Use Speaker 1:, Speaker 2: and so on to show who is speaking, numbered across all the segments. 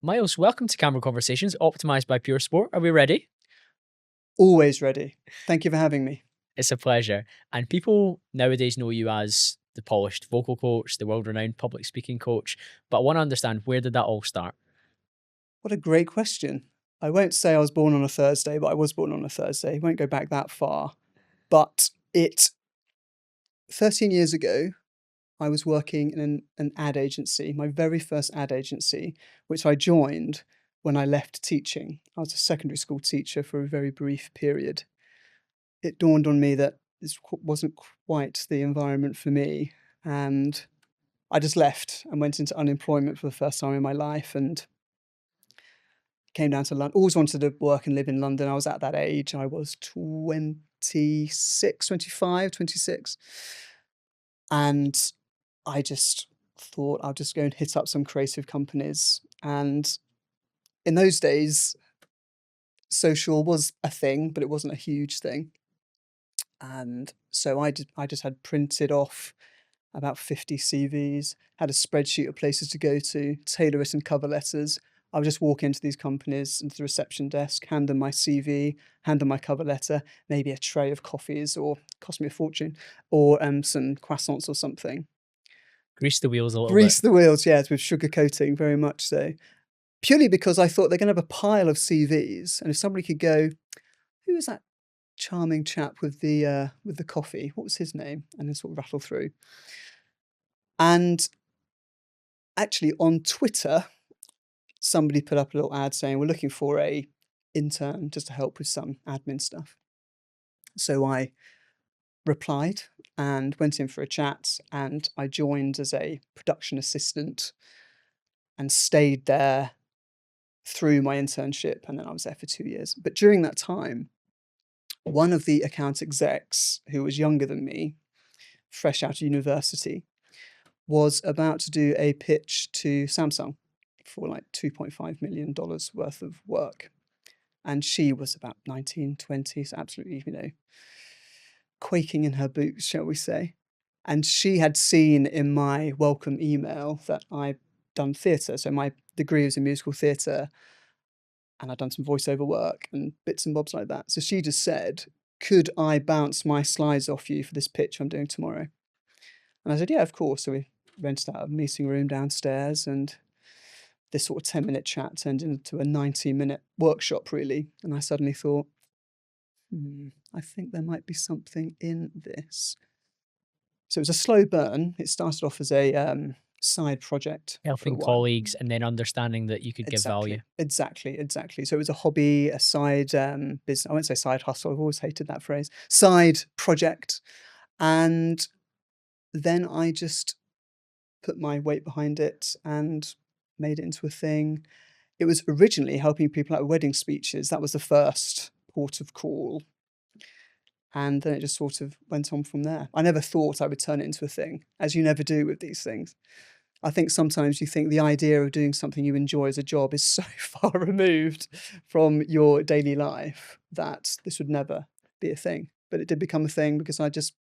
Speaker 1: Myles, welcome to Camera Conversations, optimized by Pure Sport. Are we ready?
Speaker 2: Always ready. Thank you for having me.
Speaker 1: It's a pleasure. And people nowadays know you as the polished vocal coach, the world renowned public speaking coach. But I want to understand, where did that all start?
Speaker 2: What a great question. I won't say I was born on a Thursday, but I was born on a Thursday. I won't go back that far. But 13 years ago, I was working in an ad agency, my very first ad agency, which I joined when I left teaching. I was a secondary school teacher for a very brief period. It dawned on me that this wasn't quite the environment for me. And I just left and went into unemployment for the first time in my life and came down to London. Always wanted to work and live in London. I was at that age. I was 26, 25, 26. And I just thought I'll just go and hit up some creative companies. And in those days, social was a thing, but it wasn't a huge thing. And so I just had printed off about 50 CVs, had a spreadsheet of places to go to, tailor-written cover letters. I would just walk into these companies, into the reception desk, hand them my CV, hand them my cover letter, maybe a tray of coffees, or cost me a fortune, or some croissants or something.
Speaker 1: Grease the wheels a little
Speaker 2: Grease
Speaker 1: bit.
Speaker 2: the wheels, yes, with sugar coating, very much so. Purely because I thought they're going to have a pile of CVs, and if somebody could go, who was that charming chap with the coffee? What was his name? And then sort of rattle through. And actually, on Twitter, somebody put up a little ad saying, we're looking for a intern just to help with some admin stuff. So I replied and went in for a chat, and I joined as a production assistant and stayed there through my internship, and then I was there for 2 years. But during that time, one of the account execs, who was younger than me, fresh out of university, was about to do a pitch to Samsung for like $2.5 million worth of work. And she was about 19, 20, so absolutely, quaking in her boots, shall we say. And she had seen in my welcome email that I'd done theatre. So my degree was in musical theatre, and I'd done some voiceover work and bits and bobs like that. So she just said, could I bounce my slides off you for this pitch I'm doing tomorrow? And I said, yeah, of course. So we rented out a meeting room downstairs, and this sort of 10-minute chat turned into a 90-minute workshop, really. And I suddenly thought, I think there might be something in this. So it was a slow burn. It started off as a side project for a
Speaker 1: Helping
Speaker 2: while.
Speaker 1: colleagues and then understanding that you could give value.
Speaker 2: Exactly. So it was a hobby, a side business. I won't say side hustle. I've always hated that phrase. Side project. And then I just put my weight behind it and made it into a thing. It was originally helping people out with wedding speeches. That was the first port of call. And then it just sort of went on from there. I never thought I would turn it into a thing, as you never do with these things. I think sometimes you think the idea of doing something you enjoy as a job is so far removed from your daily life that this would never be a thing. But it did become a thing because I just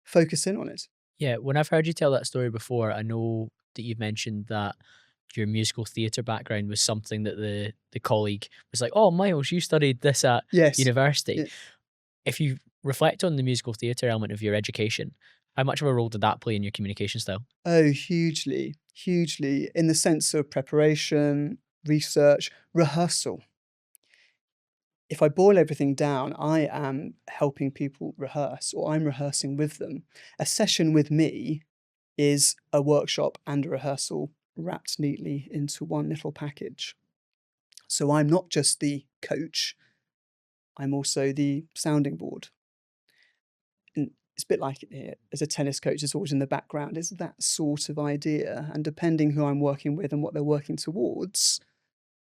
Speaker 2: focused in on it.
Speaker 1: Yeah, when I've heard you tell that story before, I know that you've mentioned that your musical theatre background was something that the colleague was like, oh, Myles, you studied this at
Speaker 2: Yes.
Speaker 1: university.
Speaker 2: Yeah.
Speaker 1: If you reflect on the musical theatre element of your education, how much of a role did that play in your communication style?
Speaker 2: Oh, hugely, in the sense of preparation, research, rehearsal. If I boil everything down, I am helping people rehearse, or I'm rehearsing with them. A session with me is a workshop and a rehearsal wrapped neatly into one little package. So I'm not just the coach, I'm also the sounding board. And it's a bit like as a tennis coach, it's always in the background. It's that sort of idea. And depending who I'm working with and what they're working towards,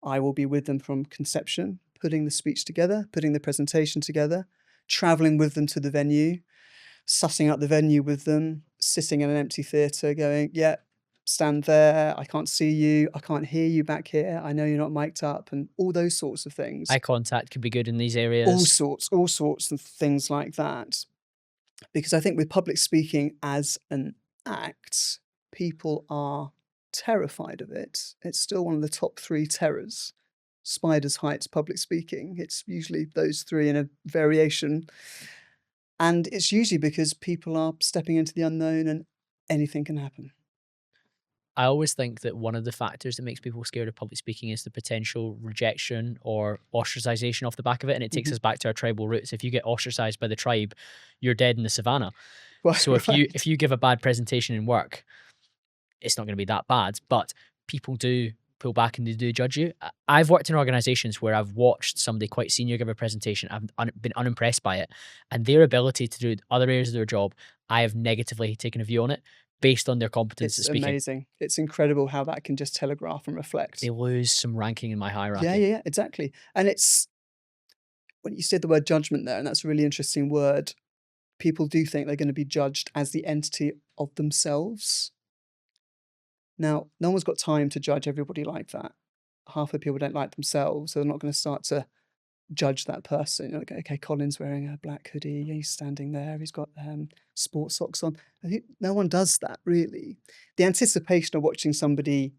Speaker 2: I will be with them from conception, putting the speech together, putting the presentation together, traveling with them to the venue, sussing out the venue with them, sitting in an empty theatre going, yeah, stand there, I can't see you, I can't hear you back here, I know you're not mic'd up, and all those sorts of things.
Speaker 1: Eye contact could be good in these areas.
Speaker 2: All sorts of things like that. Because I think with public speaking as an act, people are terrified of it, it's still one of the top 3 terrors. Spiders, heights, public speaking. It's usually those 3 in a variation, and it's usually because people are stepping into the unknown and anything can happen.
Speaker 1: I always think that one of the factors that makes people scared of public speaking is the potential rejection or ostracization off the back of it. And it takes
Speaker 2: Mhm.
Speaker 1: us back to our tribal roots. If you get ostracized by the tribe, you're dead in the savannah.
Speaker 2: Right,
Speaker 1: So if you
Speaker 2: right.
Speaker 1: if you give a bad presentation in work, it's not going to be that bad. But people do pull back and they do judge you. I've worked in organizations where I've watched somebody quite senior give a presentation. I've been unimpressed by it, and their ability to do other areas of their job, I have negatively taken a view on it based on their competence
Speaker 2: It's
Speaker 1: at speaking.
Speaker 2: amazing. It's incredible how that can just telegraph and
Speaker 1: They
Speaker 2: reflect.
Speaker 1: lose some ranking in my
Speaker 2: Yeah,
Speaker 1: hierarchy.
Speaker 2: yeah, yeah, exactly. And it's when you said the word judgment there, and that's a really interesting word, people do think they're gonna be judged as the entity of themselves. Now, no one's got time to judge everybody like that. Half the people don't like themselves, so they're not gonna start to judge that person. You're like, "Okay, Colin's wearing a black hoodie, he's standing there, he's got, sports socks on." No one does that, really. The anticipation of watching somebody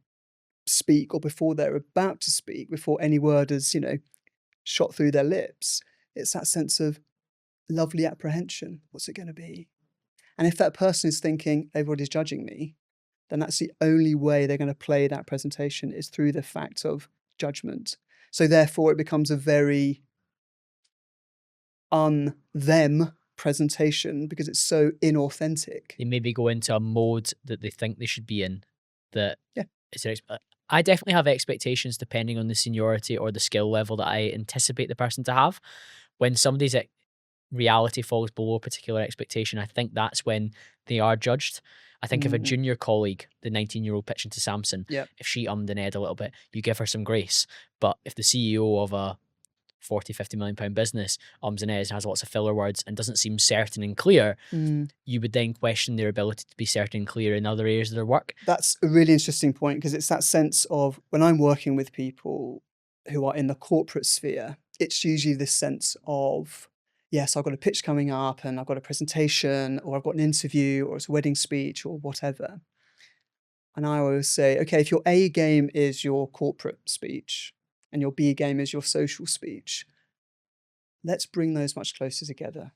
Speaker 2: speak or before they're about to speak, before any word has, shot through their lips, it's that sense of lovely apprehension. What's it gonna be? And if that person is thinking, "Everybody's judging me," then that's the only way they're gonna play that presentation is through the fact of judgment. So therefore, it becomes a very them presentation because it's so inauthentic.
Speaker 1: They maybe go into a mode that they think they should be in. That
Speaker 2: Yeah.
Speaker 1: is, I definitely have expectations depending on the seniority or the skill level that I anticipate the person to have. When somebody's reality falls below a particular expectation, I think that's when they are judged. I think if a
Speaker 2: Mhm.
Speaker 1: junior colleague, the 19-year-old pitching to Samson,
Speaker 2: Yep.
Speaker 1: if she ummed and ahed a little bit, you give her some grace. But if the CEO of a 40, 50 million pound business ums and ahs, has lots of filler words and doesn't seem certain and clear,
Speaker 2: Mm.
Speaker 1: you would then question their ability to be certain and clear in other areas of their work.
Speaker 2: That's a really interesting point because it's that sense of when I'm working with people who are in the corporate sphere, it's usually this sense of, yes, I've got a pitch coming up and I've got a presentation or I've got an interview or it's a wedding speech or whatever. And I always say, okay, if your A game is your corporate speech and your B game is your social speech, let's bring those much closer together.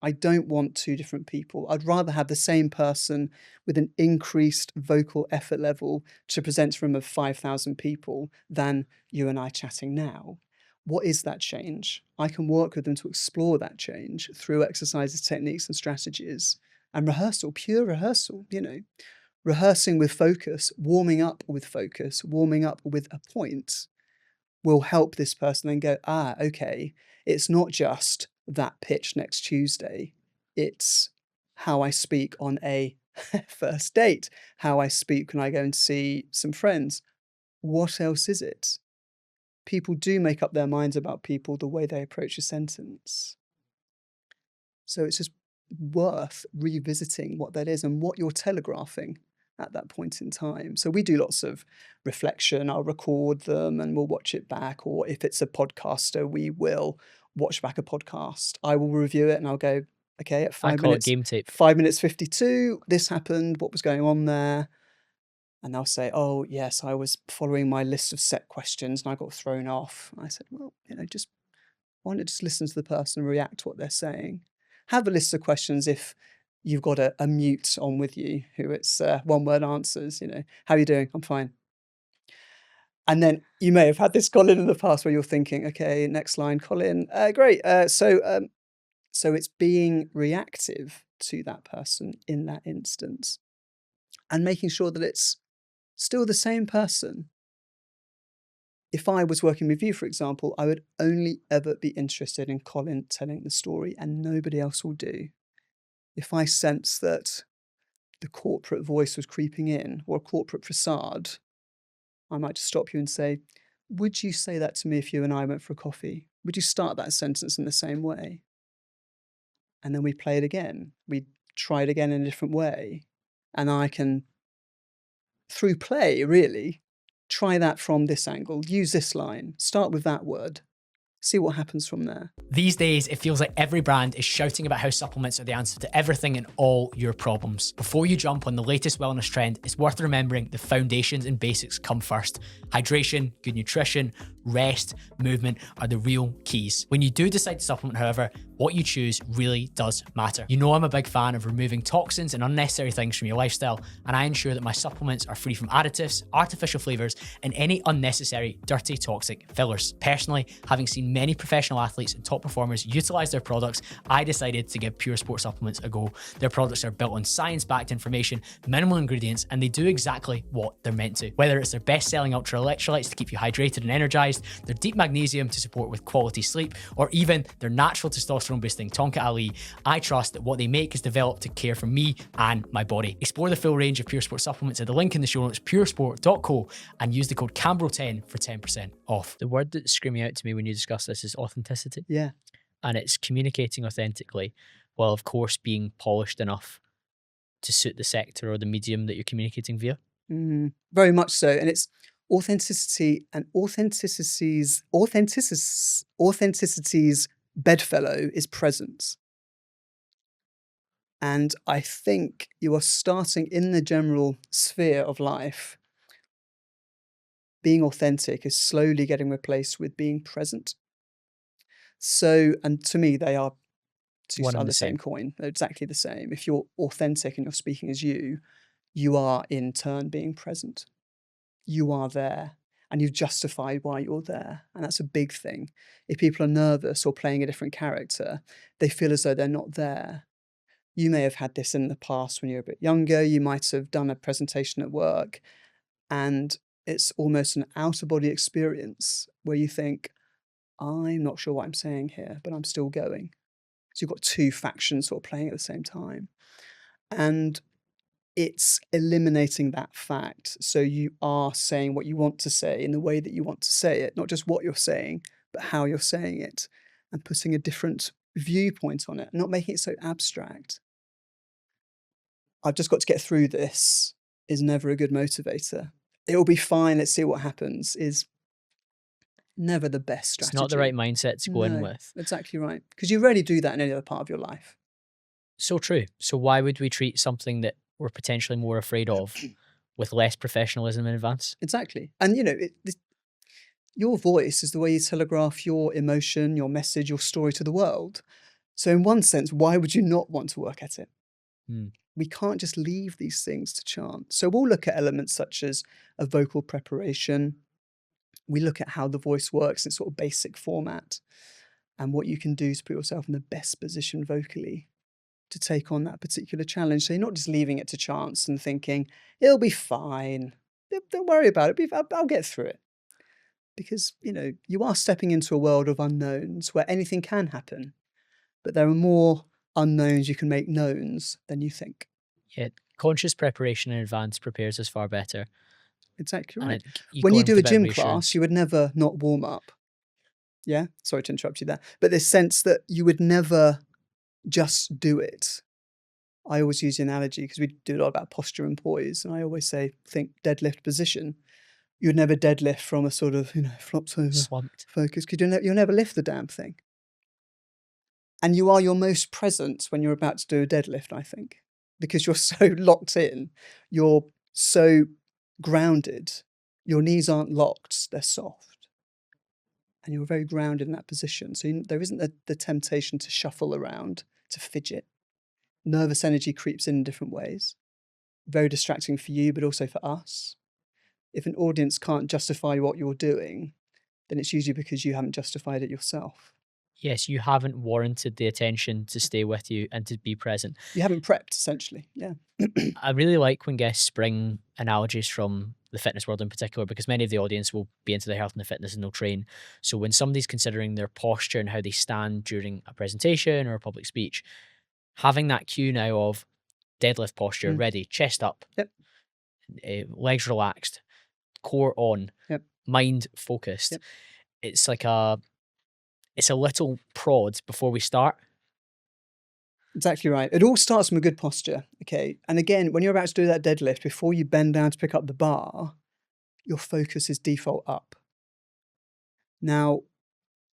Speaker 2: I don't want 2 different people. I'd rather have the same person with an increased vocal effort level to present to a room of 5,000 people than you and I chatting now. What is that change? I can work with them to explore that change through exercises, techniques, and strategies and rehearsal, pure rehearsal, rehearsing with focus, warming up with focus, warming up with a point will help this person then go, ah, okay, it's not just that pitch next Tuesday. It's how I speak on a first date, how I speak when I go and see some friends. What else is it? People do make up their minds about people the way they approach a sentence. So it's just worth revisiting what that is and what you're telegraphing at that point in time. So we do lots of reflection. I'll record them and we'll watch it back. Or if it's a podcaster, we will watch back a podcast. I will review it and I'll go, okay, at
Speaker 1: I call it game tape.
Speaker 2: 5 minutes 52, this happened, what was going on there? And they'll say, oh, yes, I was following my list of set questions and I got thrown off. I said, well, just why not just listen to the person and react to what they're saying? Have a list of questions if you've got a mute on with you who it's one word answers, how are you doing? I'm fine. And then you may have had this, Colin, in the past where you're thinking, okay, next line, Colin, great. So it's being reactive to that person in that instance and making sure that it's still the same person. If I was working with you, for example, I would only ever be interested in Colin telling the story and nobody else will do. If I sense that the corporate voice was creeping in or a corporate facade, I might just stop you and say, would you say that to me if you and I went for a coffee? Would you start that sentence in the same way? And then we play it again. We try it again in a different way. And I can, through play, really, try that from this angle, use this line, start with that word. See what happens from there.
Speaker 1: These days, it feels like every brand is shouting about how supplements are the answer to everything and all your problems. Before you jump on the latest wellness trend, it's worth remembering the foundations and basics come first. Hydration, good nutrition, rest, movement are the real keys. When you do decide to supplement, however, what you choose really does matter. You know I'm a big fan of removing toxins and unnecessary things from your lifestyle, and I ensure that my supplements are free from additives, artificial flavors, and any unnecessary, dirty, toxic fillers. Personally, having seen many professional athletes and top performers utilize their products, I decided to give Pure Sport supplements a go. Their products are built on science-backed information, minimal ingredients, and they do exactly what they're meant to. Whether it's their best-selling ultra electrolytes to keep you hydrated and energized, their deep magnesium to support with quality sleep, or even their natural testosterone boosting Tonka Ali, I trust that what they make is developed to care for me and my body. Explore the full range of Pure Sport supplements at the link in the show notes, puresport.co, and use the code CAMBRO10 for 10% off. The word that's screaming out to me when you discuss this is authenticity.
Speaker 2: Yeah.
Speaker 1: And it's communicating authentically while, of course, being polished enough to suit the sector or the medium that you're communicating via.
Speaker 2: Very much so. And it's authenticity, and authenicity's bedfellow is presence. And I think you are starting in the general sphere of life. Being authentic is slowly getting replaced with being present. So, and to me, they are two sides of the same coin. They're exactly the same. If you're authentic and you're speaking as you are in turn being present. You are there, and you've justified why you're there. And that's a big thing. If people are nervous or playing a different character, they feel as though they're not there. You may have had this in the past when you were a bit younger. You might have done a presentation at work, and it's almost an out-of-body experience where you think, I'm not sure what I'm saying here, but I'm still going. So you've got two factions sort of playing at the same time. And it's eliminating that fact. So you are saying what you want to say in the way that you want to say it, not just what you're saying, but how you're saying it, and putting a different viewpoint on it, not making it so abstract. I've just got to get through this is never a good motivator. It will be fine, let's see what happens, is never the best strategy.
Speaker 1: It's not the right mindset to go in with.
Speaker 2: Exactly right. Because you rarely do that in any other part of your life.
Speaker 1: So true. So why would we treat something that we're potentially more afraid of with less professionalism in advance?
Speaker 2: Exactly. And, your voice is the way you telegraph your emotion, your message, your story to the world. So in one sense, why would you not want to work at it? We can't just leave these things to chance. So we'll look at elements such as a vocal preparation. We look at how the voice works in sort of basic format and what you can do to put yourself in the best position vocally to take on that particular challenge. So you're not just leaving it to chance and thinking, it'll be fine. Don't worry about it. I'll get through it. Because, you are stepping into a world of unknowns where anything can happen. But there are more unknowns you can make knowns than you think.
Speaker 1: Yeah, conscious preparation in advance prepares us far better.
Speaker 2: Exactly right. When you do a gym class, you would never not warm up. Yeah? Sorry to interrupt you there. But this sense that you would never just do it. I always use the analogy because we do a lot about posture and poise, and I always say, think deadlift position. You'd never deadlift from a sort of, flopped over
Speaker 1: slumped
Speaker 2: focus, because you'll never lift the damn thing. And you are your most present when you're about to do a deadlift, I think, because you're so locked in, you're so grounded, your knees aren't locked, they're soft. And you're very grounded in that position. So there isn't the temptation to shuffle around, to fidget. Nervous energy creeps in different ways. Very distracting for you, but also for us. If an audience can't justify what you're doing, then it's usually because you haven't justified it yourself.
Speaker 1: Yes, you haven't warranted the attention to stay with you and to be present.
Speaker 2: You haven't prepped, essentially. Yeah.
Speaker 1: I really like when guests bring analogies from the fitness world in particular, because many of the audience will be into their health and the fitness and they'll train. So when somebody's considering their posture and how they stand during a presentation or a public speech, having that cue now of deadlift posture, ready, chest up, legs relaxed, core on, mind focused. It's like it's a little prod before we start.
Speaker 2: Exactly right. It all starts from a good posture, okay? And again, when you're about to do that deadlift, before you bend down to pick up the bar, your focus is default up. Now,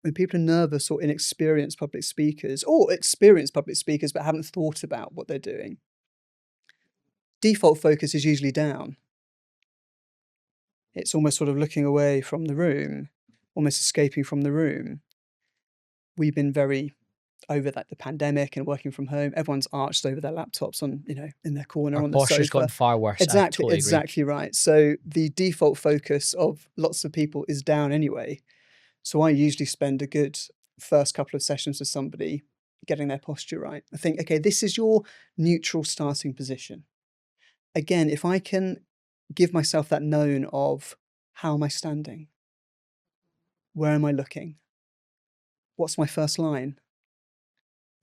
Speaker 2: when people are nervous or inexperienced public speakers, or experienced public speakers but haven't thought about what they're doing, default focus is usually down. It's almost sort of looking away from the room, almost escaping from the room. We've been very over that the pandemic and working from home. Everyone's arched over their laptops on, in their corner
Speaker 1: Our
Speaker 2: on the
Speaker 1: posture's gotten
Speaker 2: sofa.
Speaker 1: far worse. I
Speaker 2: Exactly,
Speaker 1: totally agree.
Speaker 2: exactly right. So the default focus of lots of people is down anyway. So I usually spend a good first couple of sessions with somebody getting their posture right. I think, okay, this is your neutral starting position. Again, if I can give myself that known of how am I standing? Where am I looking? What's my first line?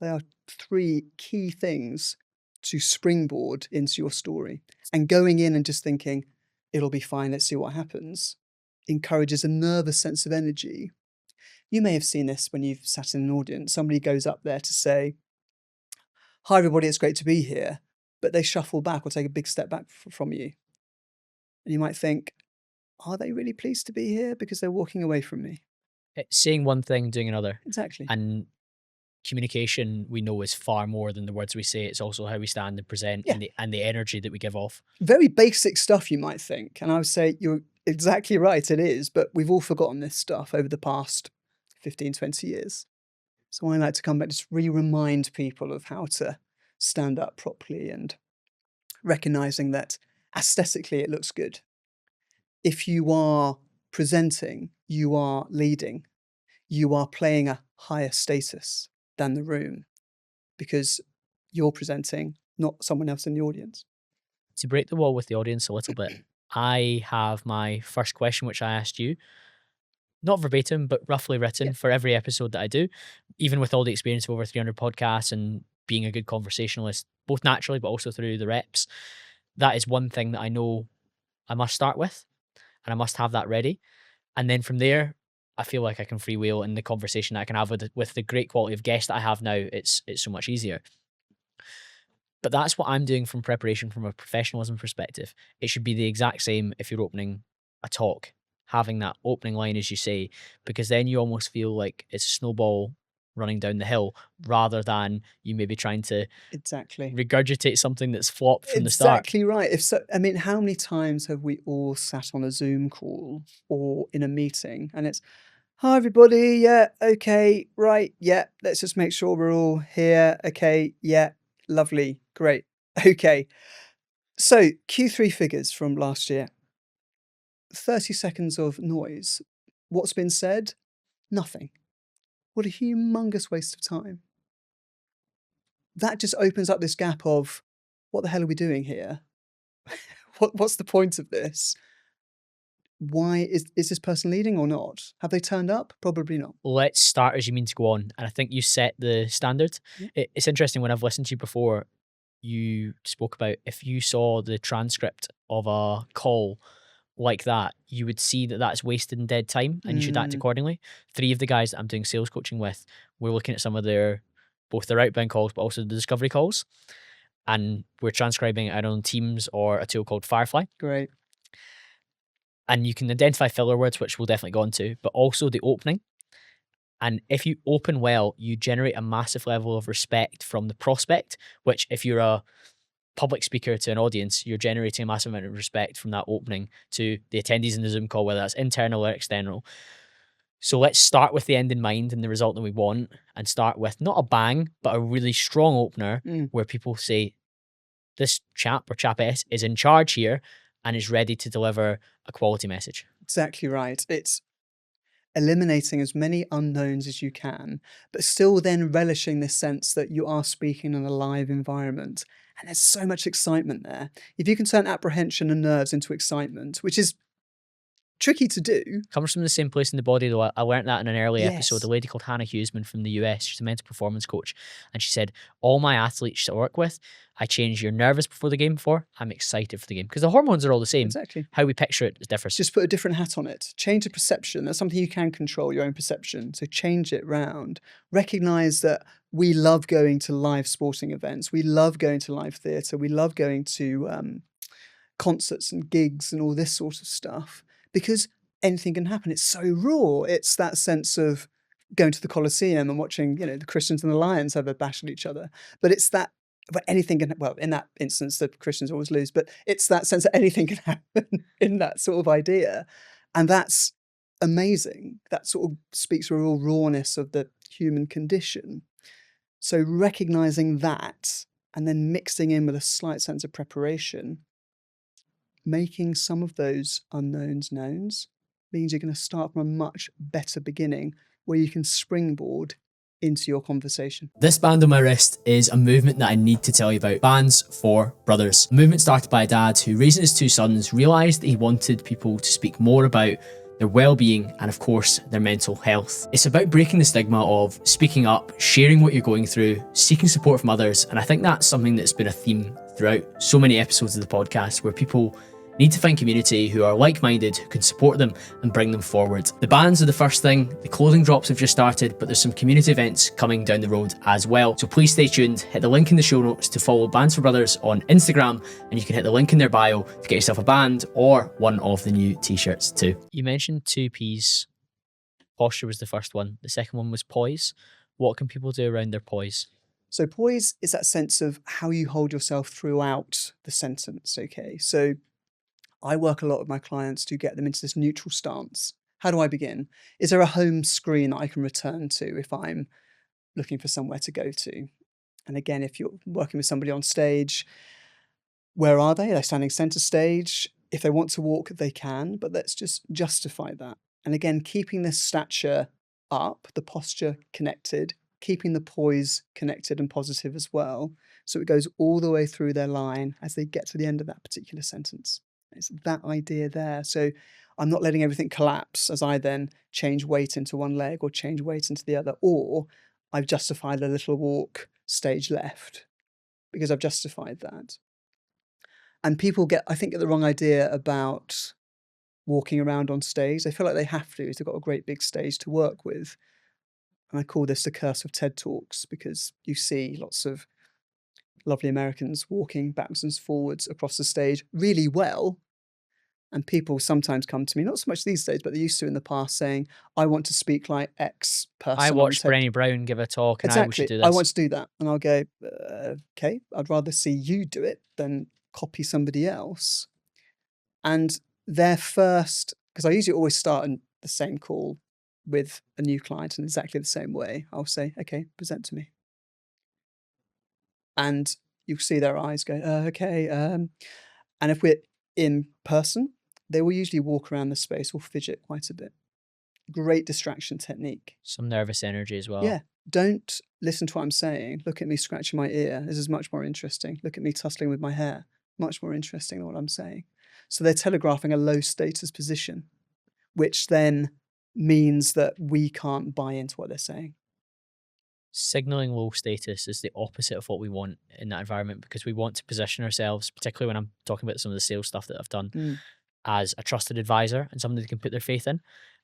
Speaker 2: They are 3 key things to springboard into your story. And going in and just thinking, it'll be fine, let's see what happens, encourages a nervous sense of energy. You may have seen this when you've sat in an audience. Somebody goes up there to say, "Hi, everybody, it's great to be here," but they shuffle back or take a big step back from you. And you might think, are they really pleased to be here? Because they're walking away from me.
Speaker 1: It's saying one thing, doing another.
Speaker 2: Exactly.
Speaker 1: And communication, we know, is far more than the words we say. It's also how we stand and present,
Speaker 2: Yeah.
Speaker 1: and the energy that we give off.
Speaker 2: Very basic stuff, you might think. And I would say you're exactly right, it is. But we've all forgotten this stuff over the past 15, 20 years. So I like to come back, just remind people of how to stand up properly and recognizing that aesthetically it looks good. If you are presenting, you are leading, you are playing a higher status than the room because you're presenting, not someone else in the audience.
Speaker 1: To break the wall with the audience a little bit, I have my first question, which I asked you, not verbatim, but roughly written
Speaker 2: Yeah.
Speaker 1: for every episode that I do, even with all the experience of over 300 podcasts and being a good conversationalist, both naturally, but also through the reps. That is one thing that I know I must start with, and I must have that ready. And then from there, I feel like I can freewheel in the conversation that I can have with the great quality of guests that I have now. It's so much easier. But that's what I'm doing from preparation from a professionalism perspective. It should be the exact same if you're opening a talk, having that opening line, as you say, because then you almost feel like it's a snowball running down the hill rather than you maybe trying to
Speaker 2: Exactly.
Speaker 1: regurgitate something that's flopped from the start.
Speaker 2: Exactly right. If so, I mean, how many times have we all sat on a Zoom call or in a meeting and it's, "Hi, everybody. Yeah, okay, right. Yeah, let's just make sure we're all here. Okay, yeah, lovely, great. Okay." So Q3 figures from last year. 30 seconds of noise. What's been said? Nothing. What a humongous waste of time. That just opens up this gap of, what the hell are we doing here? What's the point of this? Why is this person leading or not? Have they turned up? Probably not.
Speaker 1: Let's start as you mean to go on. And I think you set the standard.
Speaker 2: Yeah.
Speaker 1: It's interesting, when I've listened to you before, you spoke about if you saw the transcript of a call like that, you would see that that's wasted and dead time and you should act accordingly. 3 of the guys that I'm doing sales coaching with, we're looking at some of both their outbound calls, but also the discovery calls. And we're transcribing it out on Teams or a tool called Firefly.
Speaker 2: Great.
Speaker 1: And you can identify filler words, which we'll definitely go into, but also the opening. And if you open well, you generate a massive level of respect from the prospect, which if you're a public speaker to an audience, you're generating a massive amount of respect from that opening to the attendees in the Zoom call, whether that's internal or external. So let's start with the end in mind and the result that we want, and start with not a bang, but a really strong opener where people say, this chap or chapess is in charge here and is ready to deliver a quality message.
Speaker 2: Exactly right. It's eliminating as many unknowns as you can, but still then relishing this sense that you are speaking in a live environment. And there's so much excitement there. If you can turn apprehension and nerves into excitement, which is tricky to do.
Speaker 1: Comes from the same place in the body, though. I learned that in an early episode.
Speaker 2: Yes.
Speaker 1: A lady called Hannah Hughesman from the US, she's a mental performance coach. And she said, all my athletes I work with, I change you're nervous before the game I'm excited for the game. Because the hormones are all the same.
Speaker 2: Exactly.
Speaker 1: How we picture it is different.
Speaker 2: Just put a different hat on it. Change the perception. That's something you can control, your own perception. So change it round. Recognize that we love going to live sporting events. We love going to live theatre. We love going to concerts and gigs and all this sort of stuff because anything can happen. It's so raw. It's that sense of going to the Colosseum and watching, the Christians and the Lions have a bash at each other. But it's that, but anything can, well, in that instance, the Christians always lose, but it's that sense that anything can happen in that sort of idea. And that's amazing. That sort of speaks to a real rawness of the human condition. So recognizing that and then mixing in with a slight sense of preparation, making some of those unknowns knowns, means you're going to start from a much better beginning where you can springboard into your conversation.
Speaker 1: This band on my wrist is a movement that I need to tell you about. Bands for Brothers. A movement started by a dad who, raising his two sons, realised that he wanted people to speak more about their well-being and, of course, their mental health. It's about breaking the stigma of speaking up, sharing what you're going through, seeking support from others, and I think that's something that's been a theme throughout so many episodes of the podcast, where people need to find community who are like-minded, who can support them and bring them forward. The bands are the first thing, the clothing drops have just started, but there's some community events coming down the road as well. So please stay tuned, hit the link in the show notes to follow Bands for Brothers on Instagram, and you can hit the link in their bio to get yourself a band or one of the new t-shirts too. You mentioned 2 Ps. Posture was the first one. The second one was poise. What can people do around their poise?
Speaker 2: So poise is that sense of how you hold yourself throughout the sentence, okay? So I work a lot with my clients to get them into this neutral stance. How do I begin? Is there a home screen that I can return to if I'm looking for somewhere to go to? And again, if you're working with somebody on stage, where are they? Are they standing center stage? If they want to walk, they can, but let's just justify that. And again, keeping this stature up, the posture connected, keeping the poise connected and positive as well. So it goes all the way through their line as they get to the end of that particular sentence. It's that idea there. So I'm not letting everything collapse as I then change weight into one leg or change weight into the other, or I've justified a little walk stage left because I've justified that. And people I think, get the wrong idea about walking around on stage. They feel like they have to, they've got a great big stage to work with. And I call this the curse of TED Talks, because you see lots of lovely Americans walking backwards and forwards across the stage really well. And people sometimes come to me, not so much these days, but they used to in the past, saying, I want to speak like X person.
Speaker 1: I watched Brené Brown give a talk and we should do this.
Speaker 2: I want to do that. And I'll go, okay, I'd rather see you do it than copy somebody else. And their first, because I usually always start in the same call with a new client in exactly the same way. I'll say, okay, present to me. And you'll see their eyes go, okay. And if we're in person, they will usually walk around the space or fidget quite a bit. Great distraction technique.
Speaker 1: Some nervous energy as well.
Speaker 2: Yeah. Don't listen to what I'm saying. Look at me scratching my ear. This is much more interesting. Look at me tussling with my hair. Much more interesting than what I'm saying. So they're telegraphing a low status position, which then means that we can't buy into what they're saying.
Speaker 1: Signaling low status is the opposite of what we want in that environment, because we want to position ourselves, particularly when I'm talking about some of the sales stuff that I've done, as a trusted advisor and somebody they can put their faith in.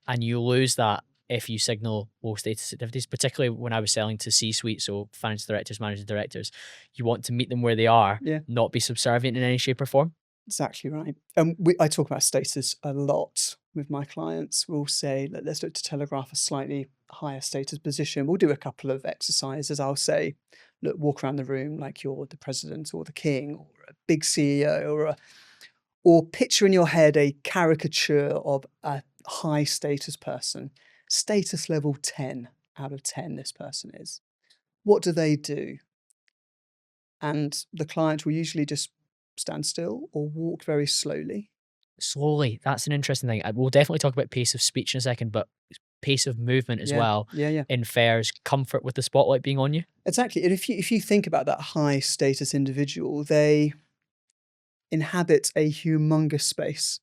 Speaker 1: And you lose that if you signal low status activities, particularly when I was selling to C-suite, so finance directors, managing directors. You want to meet them where they are, not be subservient in any shape or form.
Speaker 2: Exactly right. I talk about status a lot with my clients. We'll say, let's look to telegraph a slightly higher status position. We'll do a couple of exercises. I'll say, look, walk around the room like you're the president or the king or a big CEO, or picture in your head a caricature of a high status person. Status level 10 out of 10 this person is. What do they do? And the client will usually just stand still or walk very slowly.
Speaker 1: Slowly. That's an interesting thing. We'll definitely talk about pace of speech in a second, but pace of movement as well infers comfort with the spotlight being on you.
Speaker 2: Exactly. And if you think about that high status individual, they inhabit a humongous space.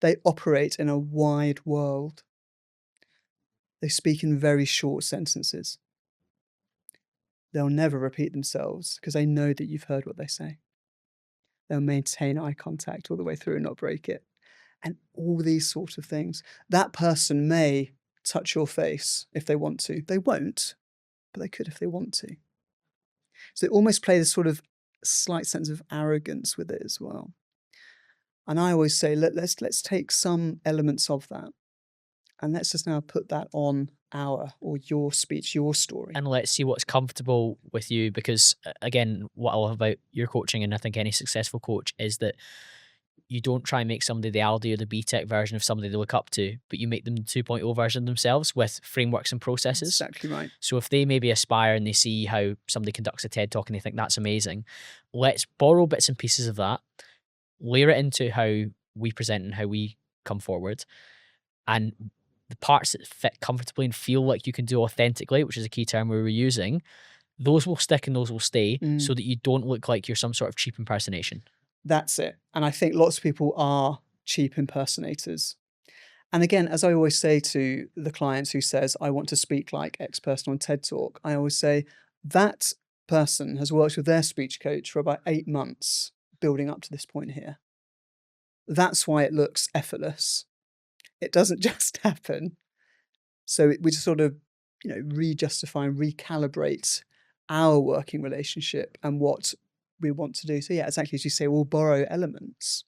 Speaker 2: They operate in a wide world. They speak in very short sentences. They'll never repeat themselves because they know that you've heard what they say. They'll maintain eye contact all the way through and not break it. And all these sort of things. That person may touch your face if they want to. They won't, but they could if they want to. So they almost play this sort of slight sense of arrogance with it as well. And I always say, let's take some elements of that And let's just now put that on our or your speech, your story.
Speaker 1: And let's see what's comfortable with you, because again, what I love about your coaching, and I think any successful coach, is that you don't try and make somebody the Aldi or the BTEC version of somebody they look up to, but you make them the 2.0 version of themselves with frameworks and processes.
Speaker 2: Exactly right.
Speaker 1: So if they maybe aspire and they see how somebody conducts a TED talk and they think that's amazing, let's borrow bits and pieces of that, layer it into how we present and how we come forward, and the parts that fit comfortably and feel like you can do authentically, which is a key term we were using, those will stick and those will stay, so that you don't look like you're some sort of cheap impersonation.
Speaker 2: That's it. And I think lots of people are cheap impersonators. And again, as I always say to the clients who says, I want to speak like X person on TED Talk, I always say that person has worked with their speech coach for about 8 months building up to this point here. That's why it looks effortless. It doesn't just happen. So we just sort of, re-justify and recalibrate our working relationship and what we want to do. So yeah, exactly as you say, we'll borrow elements.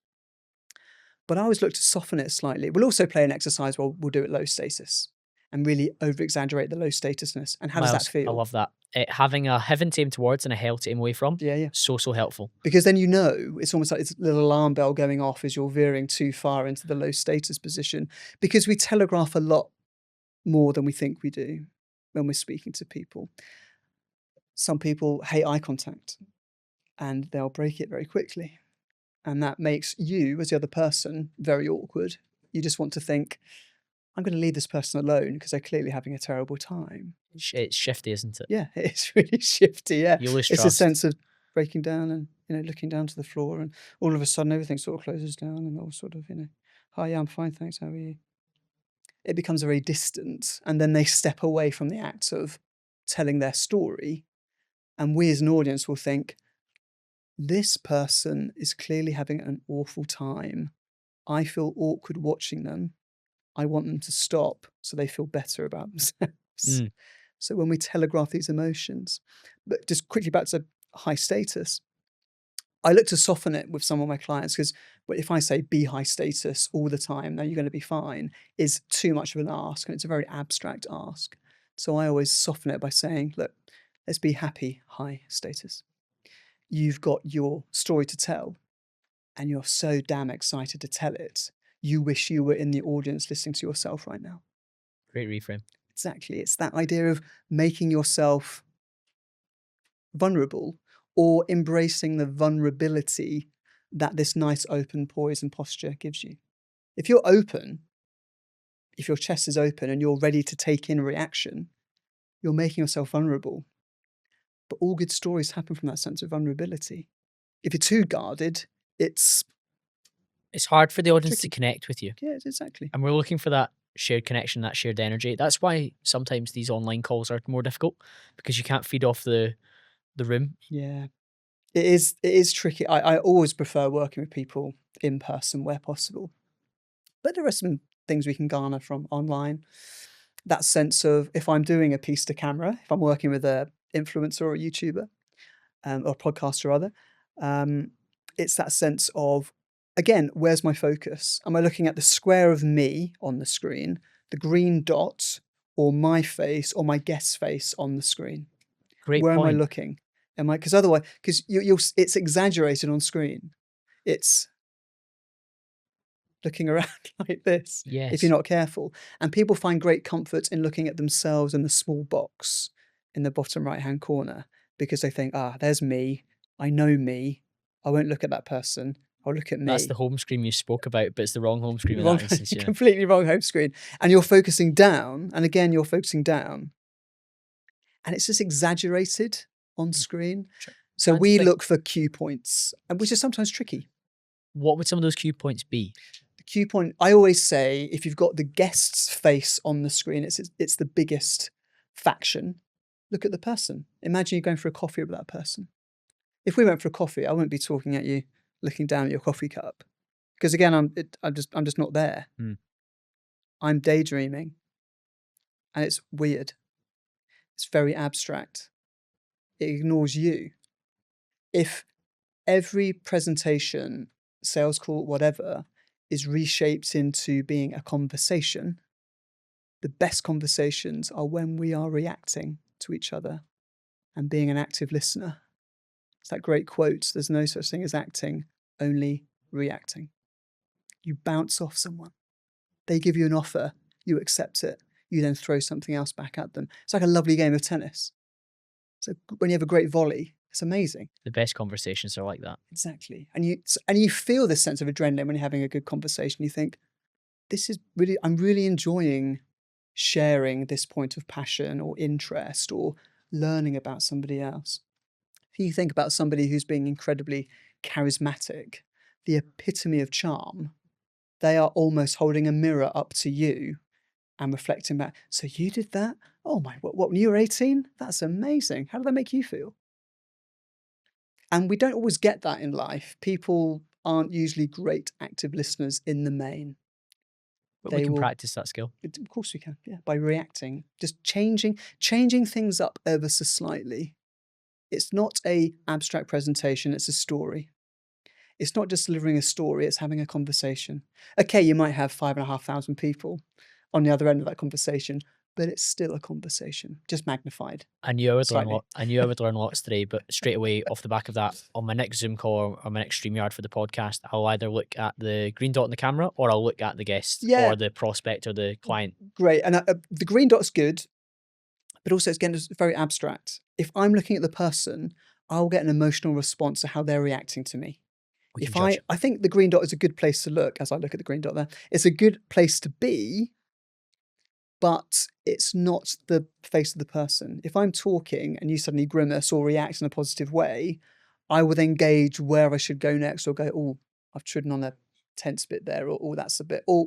Speaker 2: But I always look to soften it slightly. We'll also play an exercise where we'll do it low status and really over-exaggerate the low statusness. And how does that
Speaker 1: Myles,
Speaker 2: feel?
Speaker 1: I love that. Having a heaven to aim towards and a hell to aim away from,
Speaker 2: Yeah.
Speaker 1: so helpful.
Speaker 2: Because then it's almost like it's a little alarm bell going off as you're veering too far into the low status position, because we telegraph a lot more than we think we do when we're speaking to people. Some people hate eye contact and they'll break it very quickly. And that makes you, as the other person, very awkward. You just want to think, I'm going to leave this person alone because they're clearly having a terrible time.
Speaker 1: It's shifty, isn't it?
Speaker 2: Yeah, it's really shifty. Yeah,
Speaker 1: You lose
Speaker 2: it's a
Speaker 1: trust.
Speaker 2: sense of breaking down and looking down to the floor, and all of a sudden everything sort of closes down, and all sort of hi, yeah, I'm fine, thanks. How are you? It becomes very distant, and then they step away from the act of telling their story, and we as an audience will think, this person is clearly having an awful time. I feel awkward watching them. I want them to stop so they feel better about themselves. So when we telegraph these emotions, but just quickly back to high status, I look to soften it with some of my clients, because if I say be high status all the time, now you're going to be fine, is too much of an ask, and it's a very abstract ask. So I always soften it by saying, look, let's be happy high status. You've got your story to tell, and you're so damn excited to tell it. You wish you were in the audience listening to yourself right now.
Speaker 1: Great reframe.
Speaker 2: Exactly. It's that idea of making yourself vulnerable, or embracing the vulnerability that this nice open poise and posture gives you. If you're open, if your chest is open and you're ready to take in reaction, you're making yourself vulnerable. But all good stories happen from that sense of vulnerability. If you're too guarded, it's
Speaker 1: hard for the audience
Speaker 2: tricky
Speaker 1: to connect with you.
Speaker 2: Yeah, exactly.
Speaker 1: And we're looking for that shared connection, that shared energy. That's why sometimes these online calls are more difficult, because you can't feed off the room.
Speaker 2: Yeah. It is tricky. I always prefer working with people in person where possible. But there are some things we can garner from online. That sense of, if I'm doing a piece to camera, if I'm working with a influencer or a YouTuber, or a podcaster rather, it's that sense of, again, where's my focus? Am I looking at the square of me on the screen, the green dot, or my face or my guest's face on the screen?
Speaker 1: Great
Speaker 2: Where am I
Speaker 1: point.
Speaker 2: looking? Because otherwise, because it's exaggerated on screen. It's looking around like this if
Speaker 1: Yes.
Speaker 2: you're not careful. And people find great comfort in looking at themselves in the small box in the bottom right-hand corner, because they think, there's me. I know me. I won't look at that person. I'll look at me.
Speaker 1: That's the home screen you spoke about, but it's the wrong home screen in
Speaker 2: Wrong,
Speaker 1: that instance. Yeah.
Speaker 2: completely wrong home screen. And you're focusing down, and again, you're focusing down. And it's just exaggerated on screen.
Speaker 1: Sure.
Speaker 2: So
Speaker 1: And
Speaker 2: we
Speaker 1: like,
Speaker 2: look for cue points, and which is sometimes tricky.
Speaker 1: what would some of those cue points be?
Speaker 2: The cue point, I always say, if you've got the guest's face on the screen, it's the biggest faction. Look at the person. Imagine you're going for a coffee with that person. If we went for a coffee, I wouldn't be talking at you, looking down at your coffee cup, because again, I'm just not there. I'm daydreaming, and it's weird. It's very abstract. It ignores you. If every presentation, sales call, whatever, is reshaped into being a conversation, The best conversations are when we are reacting to each other and being an active listener. It's that great quote, there's no such thing as acting, only reacting. You bounce off someone. They give you an offer, you accept it. You then throw something else back at them. It's like a lovely game of tennis. So when you have a great volley, it's amazing.
Speaker 1: The best conversations are like that.
Speaker 2: Exactly. And you feel this sense of adrenaline when you're having a good conversation. You think, I'm really enjoying sharing this point of passion or interest or learning about somebody else. If you think about somebody who's being incredibly charismatic, the epitome of charm, they are almost holding a mirror up to you and reflecting back. So you did that? Oh my, what when you were 18? That's amazing. How did that make you feel? And we don't always get that in life. People aren't usually great active listeners in the main.
Speaker 1: But we can practice that skill.
Speaker 2: Of course we can, yeah, by reacting, just changing things up ever so slightly. It's not a abstract presentation, it's a story. It's not just delivering a story, it's having a conversation. Okay, you might have 5,500 people on the other end of that conversation, but it's still a conversation, just magnified.
Speaker 1: I knew I would learn lots today, but straight away off the back of that, on my next Zoom call or my next StreamYard for the podcast, I'll either look at the green dot on the camera or I'll look at the guest or the prospect or the client.
Speaker 2: Great. And the green dot's good, but also it's very abstract. If I'm looking at the person, I'll get an emotional response to how they're reacting to me. I think the green dot is a good place to look, as I look at the green dot there. It's a good place to be, but it's not the face of the person. If I'm talking and you suddenly grimace or react in a positive way, I will then gauge where I should go next or go, oh, I've trodden on a tense bit there, or oh, that's a bit, or,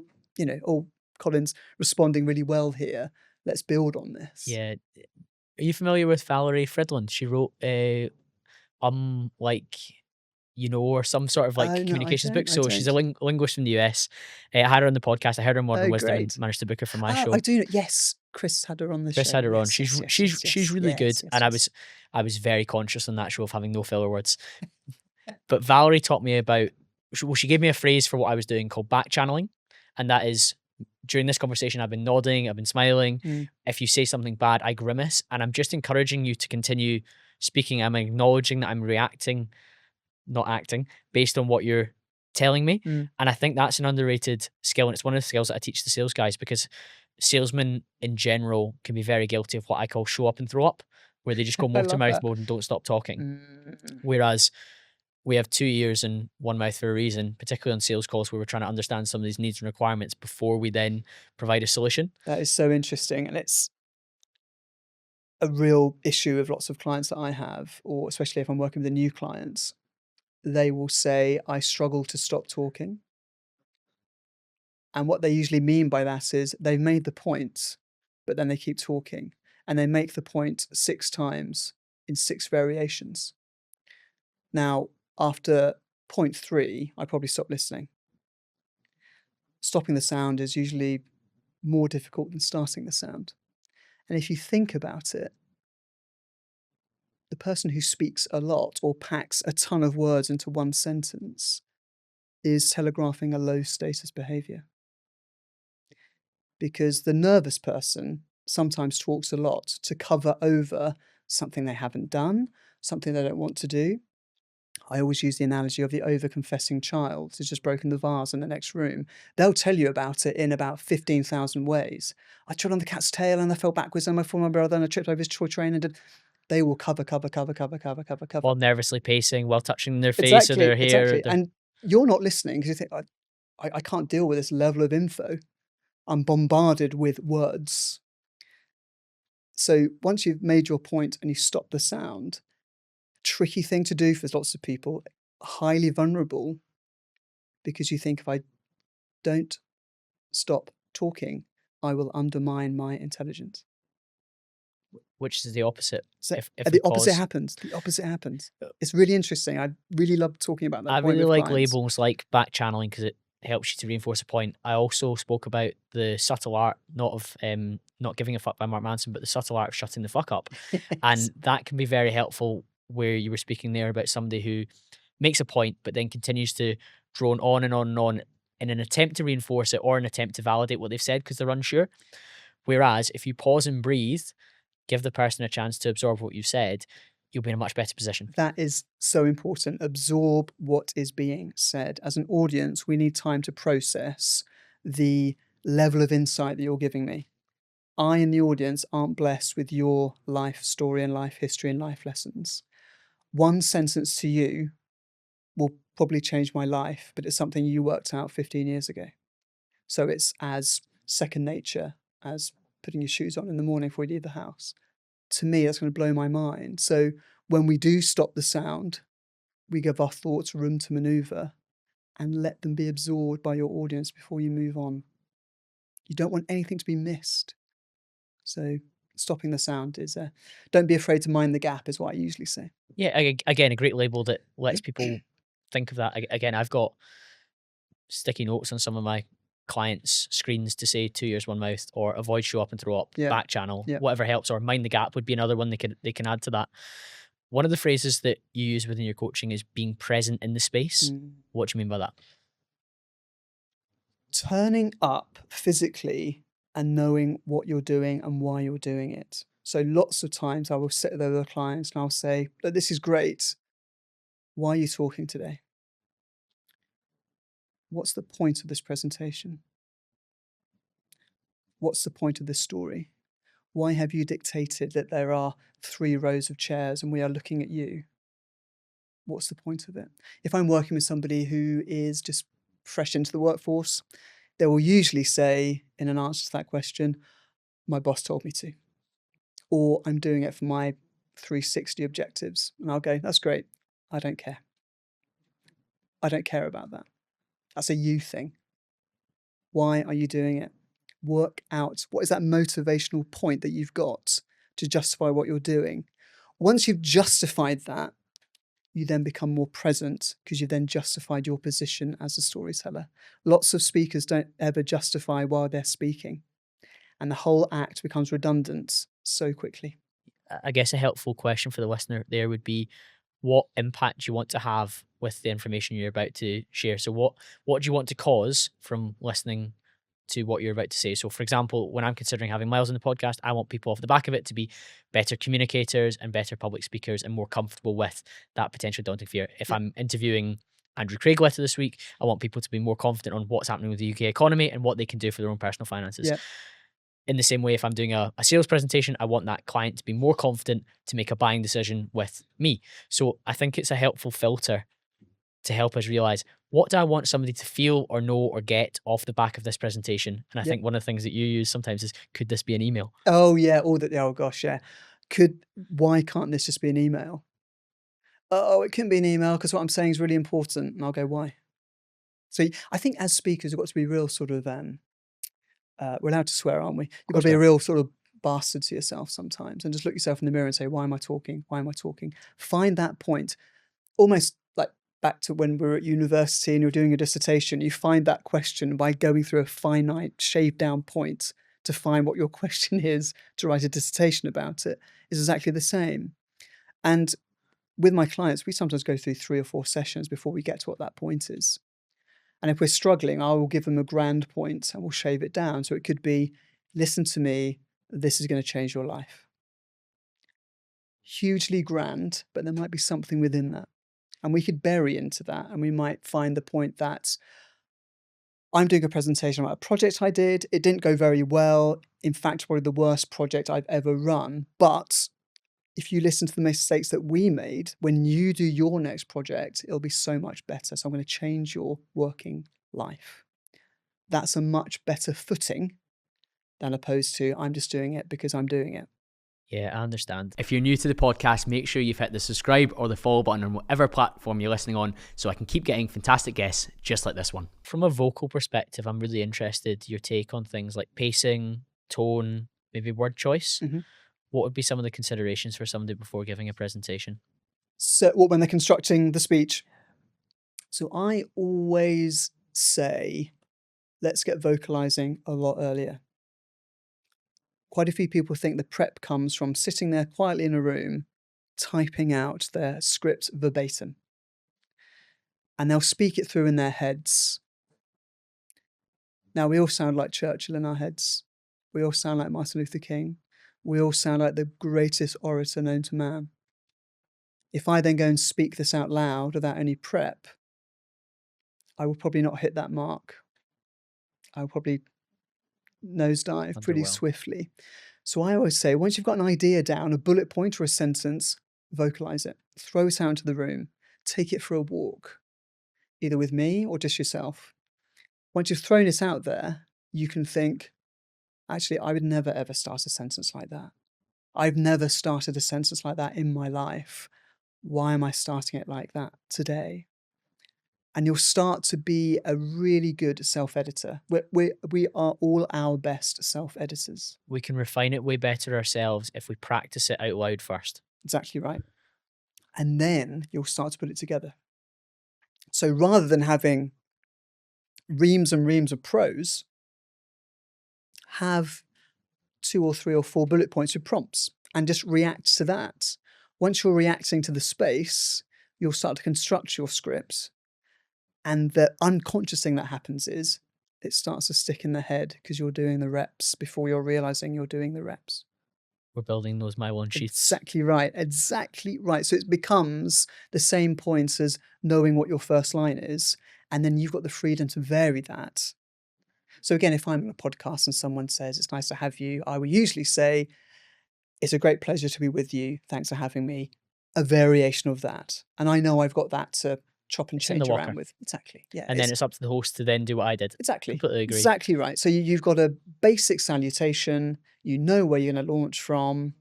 Speaker 2: oh, Colin's responding really well here. Let's build on this.
Speaker 1: Yeah. Are you familiar with Valerie Fridland? She wrote or some sort of communications book. So she's a linguist from the US. I had her on the podcast. I heard her Modern Wisdom and managed to book her for my show.
Speaker 2: I do. Yes, Chris had her on the show.
Speaker 1: Chris had her on. She's really good, and I was very conscious on that show of having no filler words. But Valerie taught me about. She gave me a phrase for what I was doing called back channeling, and that is during this conversation I've been nodding, I've been smiling. If you say something bad, I grimace, and I'm just encouraging you to continue speaking. I'm acknowledging that I'm reacting, not acting, based on what you're telling me. And I think that's an underrated skill, and it's one of the skills that I teach the sales guys, because salesmen in general can be very guilty of what I call show up and throw up, where they just go mouth to mouth mode and don't stop talking. Whereas we have 2 ears and one mouth for a reason, particularly on sales calls where we're trying to understand some of these needs and requirements before we then provide a solution.
Speaker 2: That is so interesting, and it's a real issue of lots of clients that I have, or especially if I'm working with the new clients. They will say, I struggle to stop talking. And what they usually mean by that is they've made the point, but then they keep talking. And they make the point 6 times in 6 variations. Now, after point 3, I probably stop listening. Stopping the sound is usually more difficult than starting the sound. And if you think about it, the person who speaks a lot or packs a ton of words into one sentence is telegraphing a low status behavior. Because the nervous person sometimes talks a lot to cover over something they haven't done, something they don't want to do. I always use the analogy of the over-confessing child who's just broken the vase in the next room. They'll tell you about it in about 15,000 ways. I trod on the cat's tail and I fell backwards and I fell my brother and I tripped over his toy train and did... They will cover.
Speaker 1: While nervously pacing, while touching their face or their hair.
Speaker 2: Exactly. And you're not listening because you think, I can't deal with this level of info. I'm bombarded with words. So once you've made your point and you stop the sound, tricky thing to do for lots of people, highly vulnerable, because you think if I don't stop talking, I will undermine my intelligence.
Speaker 1: Which is the opposite.
Speaker 2: So the opposite happens. The opposite happens. It's really interesting. I really love talking about that. I
Speaker 1: really like labels like back channeling because it helps you to reinforce a point. I also spoke about the subtle art, not giving a fuck by Mark Manson, but the subtle art of shutting the fuck up. Yes. And that can be very helpful, where you were speaking there about somebody who makes a point but then continues to drone on and on and on in an attempt to reinforce it or an attempt to validate what they've said because they're unsure. Whereas if you pause and breathe, give the person a chance to absorb what you've said, you'll be in a much better position.
Speaker 2: That is so important. Absorb what is being said. As an audience, we need time to process the level of insight that you're giving me. I and the audience aren't blessed with your life story and life history and life lessons. One sentence to you will probably change my life, but it's something you worked out 15 years ago. So it's as second nature as putting your shoes on in the morning before you leave the house. To me, that's going to blow my mind. So when we do stop the sound, we give our thoughts room to maneuver and let them be absorbed by your audience before you move on. You don't want anything to be missed. So stopping the sound is, don't be afraid to mind the gap is what I usually say.
Speaker 1: Yeah, again, a great label that lets people think of that. Again, I've got sticky notes on some of my clients' screens to say 2 ears, 1 mouth, or avoid show up and throw up,
Speaker 2: Yeah.
Speaker 1: back channel,
Speaker 2: Yeah.
Speaker 1: whatever helps, or mind the gap would be another one they can add to that. One of the phrases that you use within your coaching is being present in the space. What do you mean by that?
Speaker 2: Turning up physically and knowing what you're doing and why you're doing it. So lots of times I will sit there with the clients and I'll say, "Look, this is great. Why are you talking today? What's the point of this presentation? What's the point of this story? Why have you dictated that there are 3 rows of chairs and we are looking at you? What's the point of it?" If I'm working with somebody who is just fresh into the workforce, they will usually say in an answer to that question, "My boss told me to," or "I'm doing it for my 360 objectives." And I'll go, "That's great. I don't care. I don't care about that. That's a you thing. Why are you doing it? Work out what is that motivational point that you've got to justify what you're doing." Once you've justified that, you then become more present because you've then justified your position as a storyteller. Lots of speakers don't ever justify while they're speaking, and the whole act becomes redundant so quickly.
Speaker 1: I guess a helpful question for the listener there would be, what impact you want to have with the information you're about to share. So what do you want to cause from listening to what you're about to say? So for example, when I'm considering having Myles on the podcast, I want people off the back of it to be better communicators and better public speakers and more comfortable with that potential daunting fear. If
Speaker 2: Yep.
Speaker 1: I'm interviewing Andrew Craig later this week, I want people to be more confident on what's happening with the UK economy and what they can do for their own personal finances.
Speaker 2: Yeah.
Speaker 1: In the same way, if I'm doing a sales presentation, I want that client to be more confident to make a buying decision with me. So I think it's a helpful filter to help us realize, what do I want somebody to feel or know or get off the back of this presentation? And I
Speaker 2: Yep.
Speaker 1: think one of the things that you use sometimes is, could this be an email?
Speaker 2: Oh yeah, oh gosh, yeah. Why can't this just be an email? Oh, it can be an email because what I'm saying is really important. And I'll go, why? So I think as speakers, we've got to be real sort of, we're allowed to swear, aren't we? You've got to be a real sort of bastard to yourself sometimes and just look yourself in the mirror and say, why am I talking? Why am I talking? Find that point. Almost like back to when we were at university and you're doing a dissertation, you find that question by going through a finite, shaved down point to find what your question is to write a dissertation about it is exactly the same. And with my clients, we sometimes go through 3 or 4 sessions before we get to what that point is. And if we're struggling, I will give them a grand point and we'll shave it down. So it could be, listen to me, this is going to change your life. Hugely grand, but there might be something within that. And we could bury into that and we might find the point that I'm doing a presentation about a project I did. It didn't go very well. In fact, probably the worst project I've ever run. But if you listen to the mistakes that we made, when you do your next project, it'll be so much better. So I'm going to change your working life. That's a much better footing than opposed to I'm just doing it because I'm doing it.
Speaker 1: Yeah, I understand. If you're new to the podcast, make sure you've hit the subscribe or the follow button on whatever platform you're listening on so I can keep getting fantastic guests just like this one. From a vocal perspective, I'm really interested your take on things like pacing, tone, maybe word choice. What would be some of the considerations for somebody before giving a presentation?
Speaker 2: So when they're constructing the speech, so I always say, let's get vocalizing a lot earlier. Quite a few people think the prep comes from sitting there quietly in a room, typing out their script verbatim. And they'll speak it through in their heads. Now, we all sound like Churchill in our heads. We all sound like Martin Luther King. We all sound like the greatest orator known to man. If I then go and speak this out loud without any prep, I will probably not hit that mark. I will probably nosedive pretty
Speaker 1: Underwhelmed.
Speaker 2: swiftly. So I always say, once you've got an idea down, a bullet point or a sentence, vocalize it, throw it out into the room, take it for a walk, either with me or just yourself. Once you've thrown it out there, you can think, actually, I would never ever start a sentence like that. I've never started a sentence like that in my life. Why am I starting it like that today? And you'll start to be a really good self-editor. We are all our best self-editors.
Speaker 1: We can refine it way better ourselves if we practice it out loud first.
Speaker 2: Exactly right. And then you'll start to put it together. So rather than having reams and reams of prose, have 2 or 3 or 4 bullet points with prompts and just react to that. Once you're reacting to the space, you'll start to construct your scripts. And the unconscious thing that happens is it starts to stick in the head because you're doing the reps before you're realizing you're doing the reps.
Speaker 1: We're building those myelin sheaths.
Speaker 2: Exactly right. Exactly right. So it becomes the same point as knowing what your first line is, and then you've got the freedom to vary that. So again, if I'm on a podcast and someone says, it's nice to have you, I will usually say, it's a great pleasure to be with you. Thanks for having me. A variation of that. And I know I've got that to chop and
Speaker 1: It's in the
Speaker 2: change
Speaker 1: walker.
Speaker 2: around with. Exactly. Yeah.
Speaker 1: And then it's up to the host to then do what I did.
Speaker 2: Exactly.
Speaker 1: Completely agree.
Speaker 2: Exactly right. So you've got a basic salutation, you know where you're going to launch from,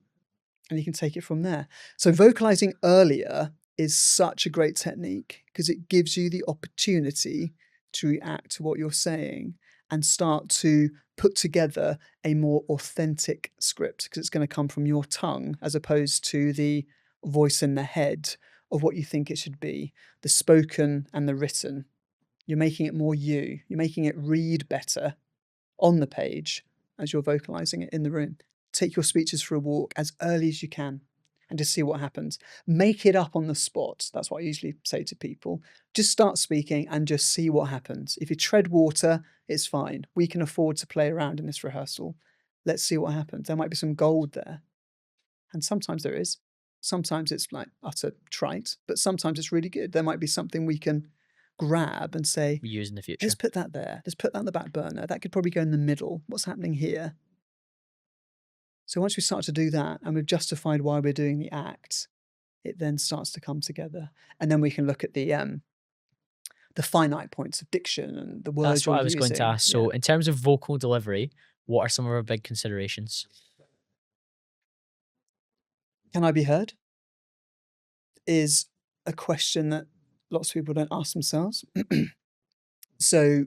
Speaker 2: and you can take it from there. So vocalizing earlier is such a great technique because it gives you the opportunity to react to what you're saying and start to put together a more authentic script because it's going to come from your tongue as opposed to the voice in the head of what you think it should be, the spoken and the written. You're making it more you. You're making it read better on the page as you're vocalizing it in the room. Take your speeches for a walk as early as you can and just see what happens. Make it up on the spot. That's what I usually say to people. Just start speaking and just see what happens. If you tread water, it's fine. We can afford to play around in this rehearsal. Let's see what happens. There might be some gold there. And sometimes there is. Sometimes it's like utter trite, but sometimes it's really good. There might be something we can grab and say,
Speaker 1: We use in the future.
Speaker 2: let's put that there. Let's put that on the back burner. That could probably go in the middle. What's happening here? So once we start to do that and we've justified why we're doing the act, it then starts to come together. And then we can look at the finite points of diction and the words
Speaker 1: That's what
Speaker 2: you're
Speaker 1: I was going to
Speaker 2: using.
Speaker 1: ask. So in terms of vocal delivery, what are some of our big considerations?
Speaker 2: Can I be heard? Is a question that lots of people don't ask themselves. So,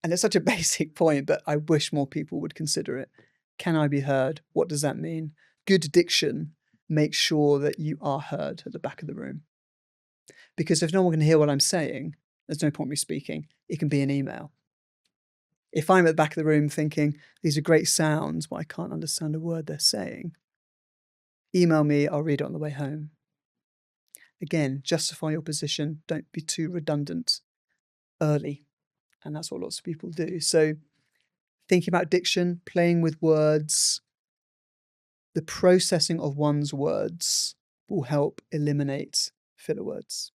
Speaker 2: and it's such a basic point, but I wish more people would consider it. Can I be heard? What does that mean? Good diction makes sure that you are heard at the back of the room. Because if no one can hear what I'm saying, there's no point me speaking. It can be an email. If I'm at the back of the room thinking, these are great sounds, but I can't understand a word they're saying, email me, I'll read it on the way home. Again, justify your position. Don't be too redundant early. And that's what lots of people do. So thinking about diction, playing with words, the processing of one's words will help eliminate filler words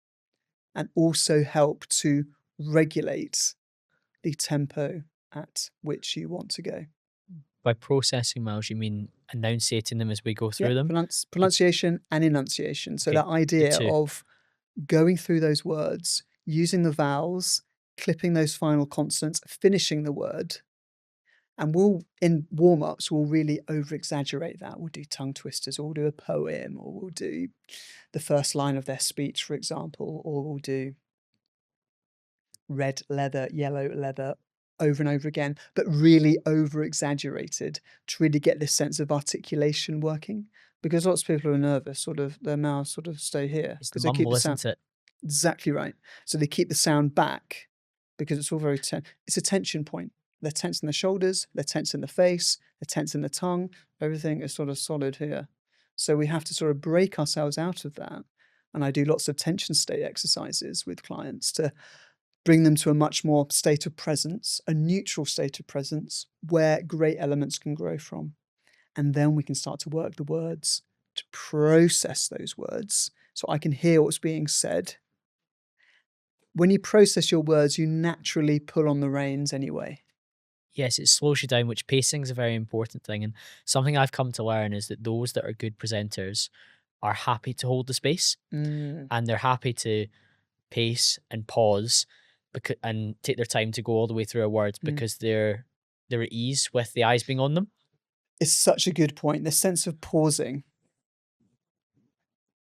Speaker 2: and also help to regulate the tempo at which you want to go.
Speaker 1: By processing, Myles, you mean enunciating them as we go through them?
Speaker 2: Pronunciation and enunciation. So
Speaker 1: Okay,
Speaker 2: that idea
Speaker 1: two.
Speaker 2: of going through those words, using the vowels, clipping those final consonants, finishing the word. And we'll, in warm-ups, we'll really over-exaggerate that. We'll do tongue twisters, or we'll do a poem, or we'll do the first line of their speech, for example, or we'll do red leather, yellow leather over and over again, but really over-exaggerated to really get this sense of articulation working. Because lots of people are nervous, sort of their mouths sort of stay here.
Speaker 1: It's the
Speaker 2: Because they keep
Speaker 1: mumble,
Speaker 2: the
Speaker 1: isn't
Speaker 2: sound.
Speaker 1: it?
Speaker 2: Exactly right. So they keep the sound back because it's all very tense. It's a tension point. They're tense in the shoulders, they're tense in the face, they're tense in the tongue. Everything is sort of solid here. So we have to sort of break ourselves out of that. And I do lots of tension state exercises with clients to bring them to a much more state of presence, a neutral state of presence, where great elements can grow from. And then we can start to work the words, to process those words, so I can hear what's being said. When you process your words, you naturally pull on the reins anyway.
Speaker 1: Yes, it slows you down, which pacing is a very important thing. And something I've come to learn is that those that are good presenters are happy to hold the space,
Speaker 2: Mm,
Speaker 1: and they're happy to pace and pause and take their time to go all the way through a word
Speaker 2: mm.
Speaker 1: because they're at ease with the eyes being on them.
Speaker 2: It's such a good point. The sense of pausing.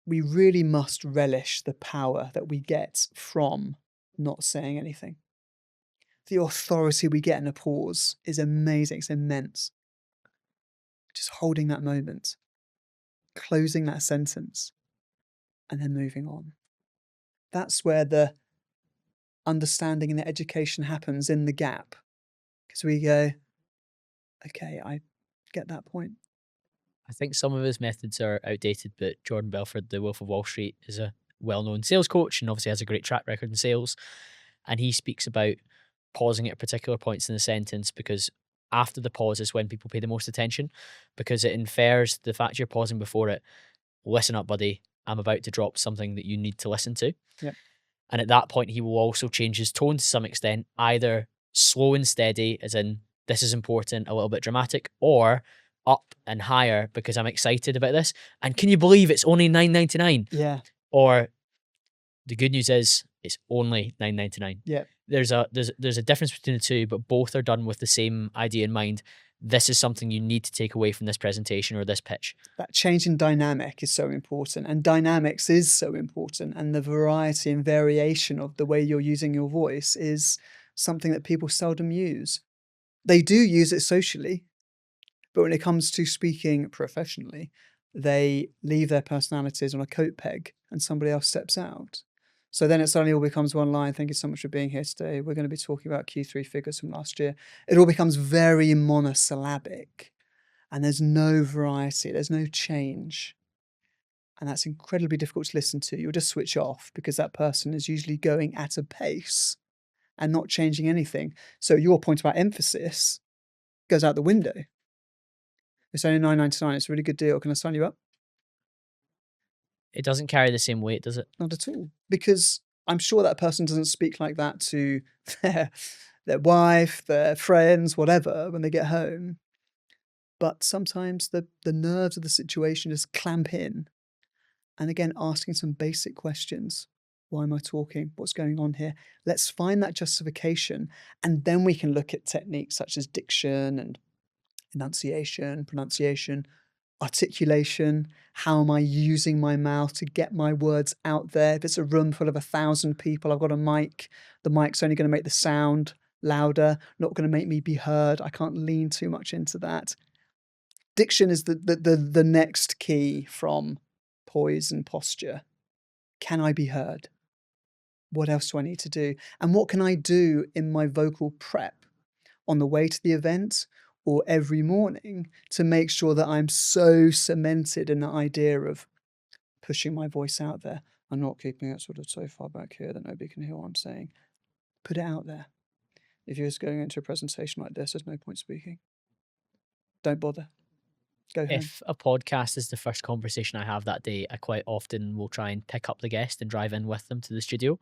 Speaker 2: We really must relish the power that we get from not saying anything. The authority we get in a pause is amazing. It's immense. Just holding that moment, closing that sentence, and then moving on. That's where the understanding and the education happens, in the gap. Because we go, okay, I get that point.
Speaker 1: I think some of his methods are outdated, but Jordan Belford, the Wolf of Wall Street, is a well-known sales coach and obviously has a great track record in sales. And he speaks about pausing at particular points in the sentence because after the pause is when people pay the most attention, because it infers the fact you're pausing before it. Listen up, buddy. I'm about to drop something that you need to listen to.
Speaker 2: Yep.
Speaker 1: And at that point, he will also change his tone to some extent, either slow and steady, as in this is important, a little bit dramatic, or up and higher because I'm excited about this. And can you believe it's only $9.99?
Speaker 2: Yeah.
Speaker 1: Or the good news is it's only $9.99.
Speaker 2: Yeah.
Speaker 1: There's a difference between the two, but both are done with the same idea in mind. This is something you need to take away from this presentation or this pitch.
Speaker 2: That change in dynamic is so important, and dynamics is so important, and the variety and variation of the way you're using your voice is something that people seldom use. They do use it socially, but when it comes to speaking professionally, they leave their personalities on a coat peg and somebody else steps out. So then it suddenly all becomes one line. Thank you so much for being here today. We're going to be talking about Q3 figures from last year. It all becomes very monosyllabic, and there's no variety, there's no change. And that's incredibly difficult to listen to. You'll just switch off because that person is usually going at a pace and not changing anything. So your point about emphasis goes out the window. It's only $9.99. It's a really good deal. Can I sign you up?
Speaker 1: It doesn't carry the same weight, does it?
Speaker 2: Not at all. Because I'm sure that person doesn't speak like that to their wife, their friends, whatever, when they get home. But sometimes the nerves of the situation just clamp in. And again, asking some basic questions. Why am I talking? What's going on here? Let's find that justification. And then we can look at techniques such as diction and enunciation, pronunciation, articulation. How am I using my mouth to get my words out there? If it's a room full of 1,000 people, I've got a mic. The mic's only going to make the sound louder, not going to make me be heard. I can't lean too much into that. Diction is the next key from poise and posture. Can I be heard? What else do I need to do? And what can I do in my vocal prep on the way to the event or every morning to make sure that I'm so cemented in the idea of pushing my voice out there? I'm not keeping it sort of so far back here that nobody can hear what I'm saying. Put it out there. If you're just going into a presentation like this, there's no point speaking. Don't bother. Go home.
Speaker 1: If a podcast is the first conversation I have that day, I quite often will try and pick up the guest and drive in with them to the studio,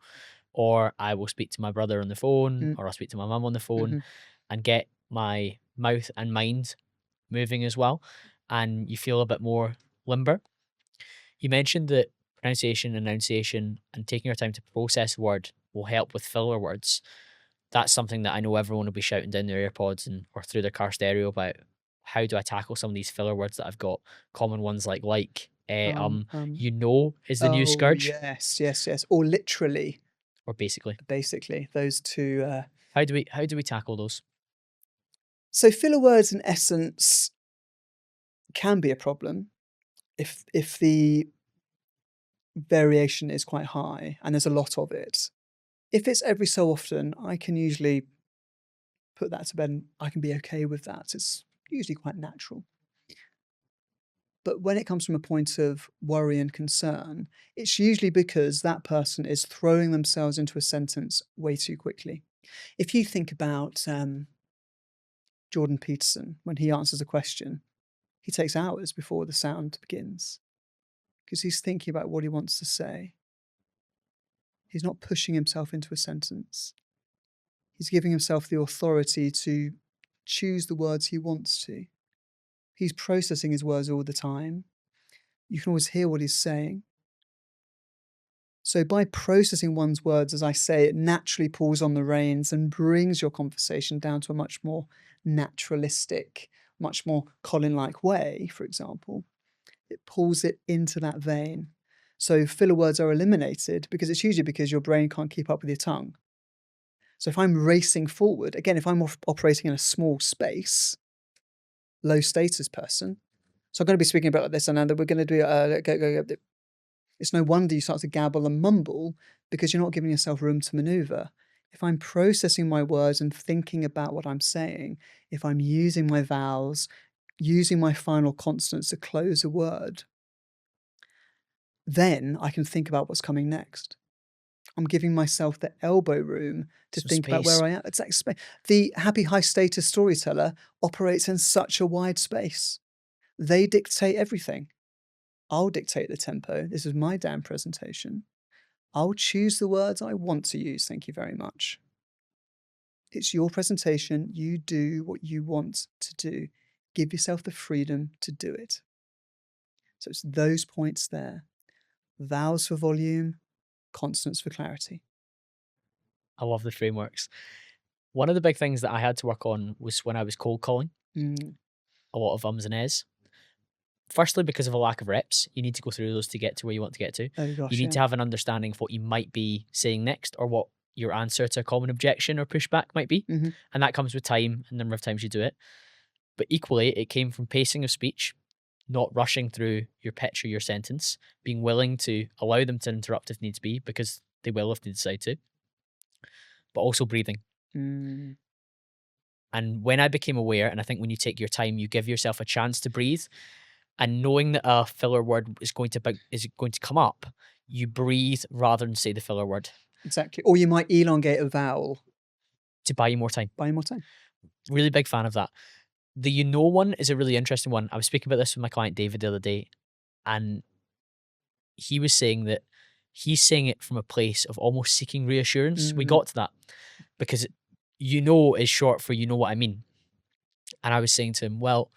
Speaker 1: or I will speak to my brother on the phone,
Speaker 2: Mm.
Speaker 1: or I'll speak to my mum on the phone
Speaker 2: Mm-hmm.
Speaker 1: and get my mouth and mind moving as well. And you feel a bit more limber. You mentioned that pronunciation, enunciation, and taking your time to process a word will help with filler words. That's something that I know everyone will be shouting down their AirPods and or through their car stereo about. How do I tackle some of these filler words that I've got? Common ones like,
Speaker 2: Um, um,
Speaker 1: is the new
Speaker 2: oh,
Speaker 1: scourge,
Speaker 2: yes. Or literally,
Speaker 1: or basically.
Speaker 2: basically, those two.
Speaker 1: How do we tackle those?
Speaker 2: So filler words, in essence, can be a problem if the variation is quite high and there's a lot of it. If it's every so often, I can usually put that to bed and I can be okay with that. It's usually quite natural. But when it comes from a point of worry and concern, it's usually because that person is throwing themselves into a sentence way too quickly. If you think about Jordan Peterson, when he answers a question, he takes hours before the sound begins because he's thinking about what he wants to say. He's not pushing himself into a sentence. He's giving himself the authority to choose the words he wants to. He's processing his words all the time. You can always hear what he's saying. So by processing one's words, as I say, it naturally pulls on the reins and brings your conversation down to a much more naturalistic, much more Colin-like way, for example. It pulls it into that vein. So filler words are eliminated because it's usually because your brain can't keep up with your tongue. So if I'm racing forward, again, if I'm operating in a small space, low status person, so I'm going to be speaking about this and then we're going to do it's no wonder you start to gabble and mumble because you're not giving yourself room to maneuver. If I'm processing my words and thinking about what I'm saying, if I'm using my vowels, using my final consonants to close a word, then I can think about what's coming next. I'm giving myself the elbow room to
Speaker 1: Some
Speaker 2: think about
Speaker 1: space.
Speaker 2: where I am. It's like the happy high status storyteller operates in such a wide space. They dictate everything. I'll dictate the tempo. This is my damn presentation. I'll choose the words I want to use. Thank you very much. It's your presentation. You do what you want to do. Give yourself the freedom to do it. So it's those points there. Vowels for volume, consonants for clarity.
Speaker 1: I love the frameworks. One of the big things that I had to work on was when I was cold calling,
Speaker 2: Mm.
Speaker 1: a lot of ums and ehs. Firstly, because of a lack of reps, you need to go through those to get to where you want to get to.
Speaker 2: Oh
Speaker 1: You
Speaker 2: gosh,
Speaker 1: need
Speaker 2: yeah.
Speaker 1: to have an understanding of what you might be saying next or what your answer to a common objection or pushback might be.
Speaker 2: Mhm.
Speaker 1: And that comes with time and the number of times you do it. But equally, it came from pacing of speech, not rushing through your pitch or your sentence, being willing to allow them to interrupt if needs be, because they will if they decide to, but also breathing.
Speaker 2: Mm.
Speaker 1: And when I became aware, and I think when you take your time, you give yourself a chance to breathe, and knowing that a filler word is going to come up, you breathe rather than say the filler word
Speaker 2: Exactly. Or you might elongate a vowel.
Speaker 1: to buy you more time.
Speaker 2: Buy more time.
Speaker 1: Really big fan of that. The one is a really interesting one. I was speaking about this with my client David the other day, and he was saying that he's saying it from a place of almost seeking reassurance. We
Speaker 2: Mm.
Speaker 1: got to that because is short for you know what I mean. And I was saying to him, well,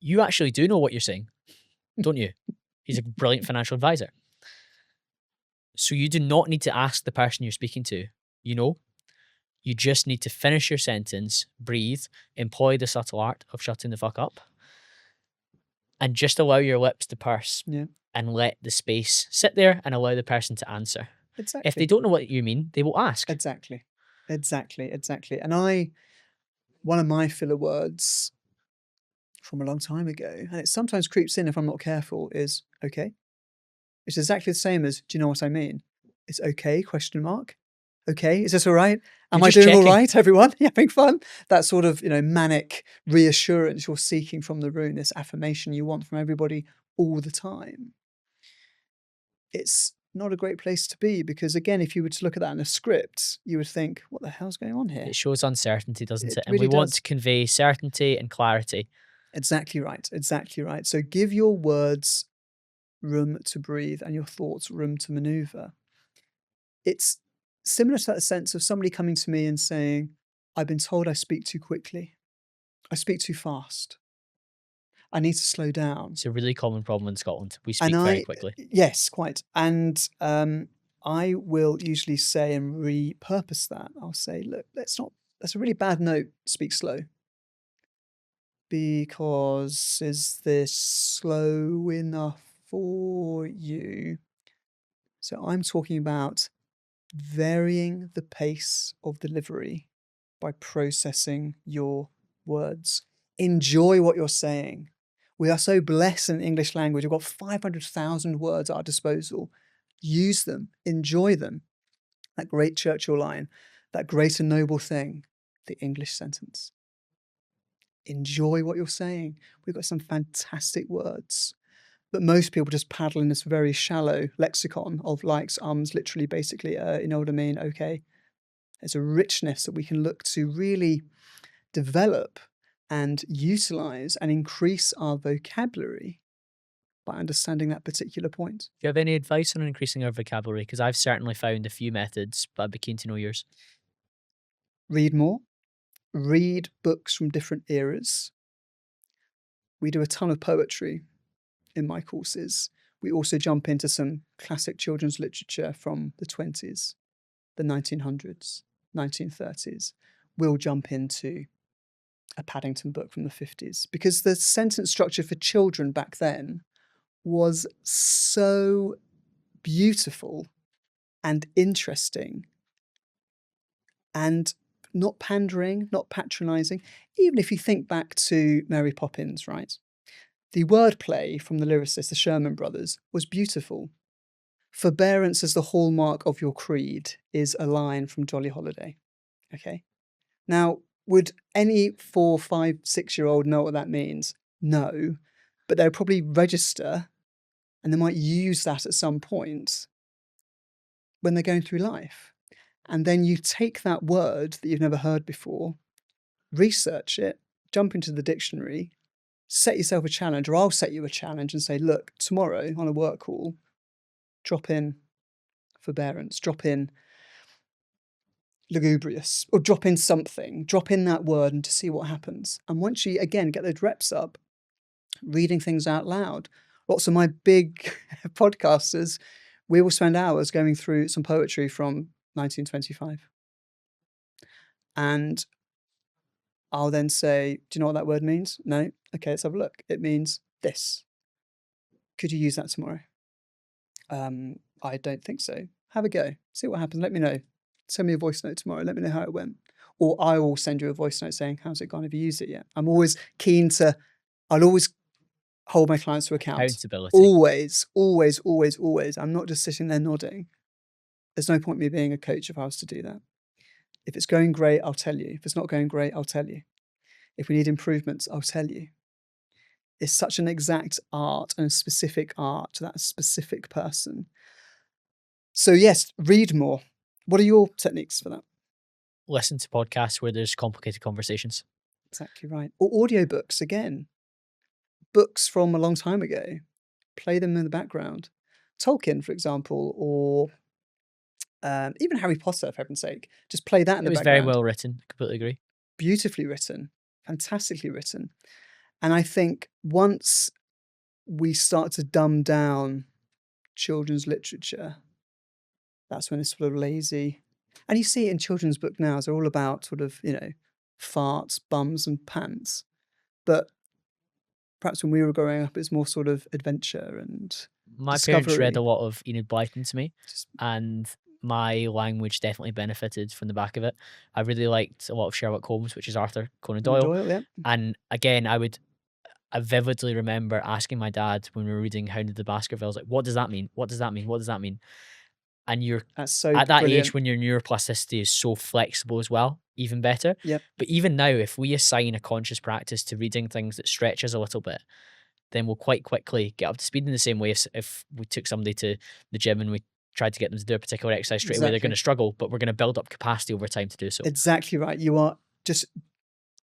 Speaker 1: you actually do know what you're saying, don't you? He's a brilliant financial advisor. So you do not need to ask the person you're speaking to, you just need to finish your sentence, breathe, employ the subtle art of shutting the fuck up, and just allow your lips to purse
Speaker 2: Yeah.
Speaker 1: and let the space sit there and allow the person to answer.
Speaker 2: Exactly.
Speaker 1: If they don't know what you mean, they will ask.
Speaker 2: Exactly. And one of my filler words from a long time ago, and it sometimes creeps in if I'm not careful, is okay. It's exactly the same as, do you know what I mean? It's okay, question mark. Okay, is this all right? Am
Speaker 1: You're
Speaker 2: I
Speaker 1: just
Speaker 2: doing all
Speaker 1: checking.
Speaker 2: right, everyone? You having fun? That sort of, manic reassurance you're seeking from the room, this affirmation you want from everybody all the time. It's not a great place to be because, again, if you were to look at that in a script, you would think, what the hell's going on here?
Speaker 1: It shows uncertainty, doesn't it?
Speaker 2: It
Speaker 1: And we
Speaker 2: really
Speaker 1: want
Speaker 2: does.
Speaker 1: to convey certainty and clarity.
Speaker 2: Exactly right. Exactly right. So give your words room to breathe and your thoughts room to maneuver. It's similar to that sense of somebody coming to me and saying, I've been told I speak too quickly. I speak too fast. I need to slow down.
Speaker 1: It's a really common problem in Scotland. We
Speaker 2: And
Speaker 1: speak very quickly.
Speaker 2: yes, quite. And I will usually say and repurpose that. I'll say, look, that's a really bad note, speak slow. Because is this slow enough for you? So I'm talking about varying the pace of delivery by processing your words. Enjoy what you're saying. We are so blessed in the English language. We've got 500,000 words at our disposal. Use them. Enjoy them. That great Churchill line, that great and noble thing, the English sentence. Enjoy what you're saying. We've got some fantastic words. but most people just paddle in this very shallow lexicon of likes, literally, basically, you know what I mean? Okay. There's a richness that we can look to really develop and utilize and increase our vocabulary by understanding that particular point.
Speaker 1: Do you have any advice on increasing our vocabulary? Because I've certainly found a few methods, but I'd be keen to know yours.
Speaker 2: Read more, read books from different eras. We do a ton of poetry in my courses. We also jump into some classic children's literature from the 20s, the 1900s, 1930s. We'll jump into a Paddington book from the 50s because the sentence structure for children back then was so beautiful and interesting and not pandering, not patronizing. Even if you think back to Mary Poppins, right? The wordplay from the lyricists, the Sherman brothers, was beautiful. Forbearance as the hallmark of your creed is a line from Jolly Holiday. Okay. Now, would any 4, 5, 6-year-old know what that means? No, but they'll probably register and they might use that at some point when they're going through life. And then you take that word that you've never heard before, research it, jump into the dictionary, set yourself a challenge, or I'll set you a challenge and say, look, tomorrow on a work call, drop in forbearance, drop in lugubrious, or drop in something, drop in that word and to see what happens. And once you, again, get those reps up, reading things out loud. Lots of my big podcasters, we will spend hours going through some poetry from 1925. And I'll then say, do you know what that word means? No? Okay, let's have a look. It means this. Could you use that tomorrow? I don't think so. Have a go. See what happens. Let me know. Send me a voice note tomorrow. Let me know how it went. Or I will send you a voice note saying, how's it gone? Have you used it yet? I'm always keen to, I'll always hold my clients to account.
Speaker 1: Accountability.
Speaker 2: Always, always, always, always. I'm not just sitting there nodding. There's no point me being a coach if I was to do that. If it's going great, I'll tell you. If it's not going great, I'll tell you. If we need improvements, I'll tell you. It's such an exact art and a specific art to that specific person. So yes, read more. What are your techniques for that?
Speaker 1: Listen to podcasts where there's complicated conversations.
Speaker 2: Exactly right. Or audiobooks, again. Books from a long time ago. Play them in the background. Tolkien, for example, or even Harry Potter, for heaven's sake. Just play that in the
Speaker 1: It was
Speaker 2: background.
Speaker 1: very well written. Completely agree.
Speaker 2: Beautifully written. Fantastically written. And I think once we start to dumb down children's literature, that's when it's sort of lazy. And you see it in children's book now, they're all about sort of, farts, bums and pants. But perhaps when we were growing up, it's more sort of adventure and
Speaker 1: My parents read a
Speaker 2: discovery.
Speaker 1: lot of Enid Blyton to me,
Speaker 2: Just
Speaker 1: and my language definitely benefited from the back of it. I really liked a lot of Sherlock Holmes, which is Arthur Conan Doyle.
Speaker 2: Doyle, yeah.
Speaker 1: And again, I vividly remember asking my dad when we were reading Hound of the Baskervilles, like, what does that mean? What does that mean? What does that mean? And you're
Speaker 2: That's so
Speaker 1: at that
Speaker 2: brilliant.
Speaker 1: age when your neuroplasticity is so flexible as well, even better.
Speaker 2: Yep.
Speaker 1: But even now, if we assign a conscious practice to reading things that stretch us a little bit, then we'll quite quickly get up to speed in the same way if we took somebody to the gym and we tried to get them to do a particular exercise straight away, they're going to struggle, but we're going to build up capacity over time to do so.
Speaker 2: Exactly right. You are just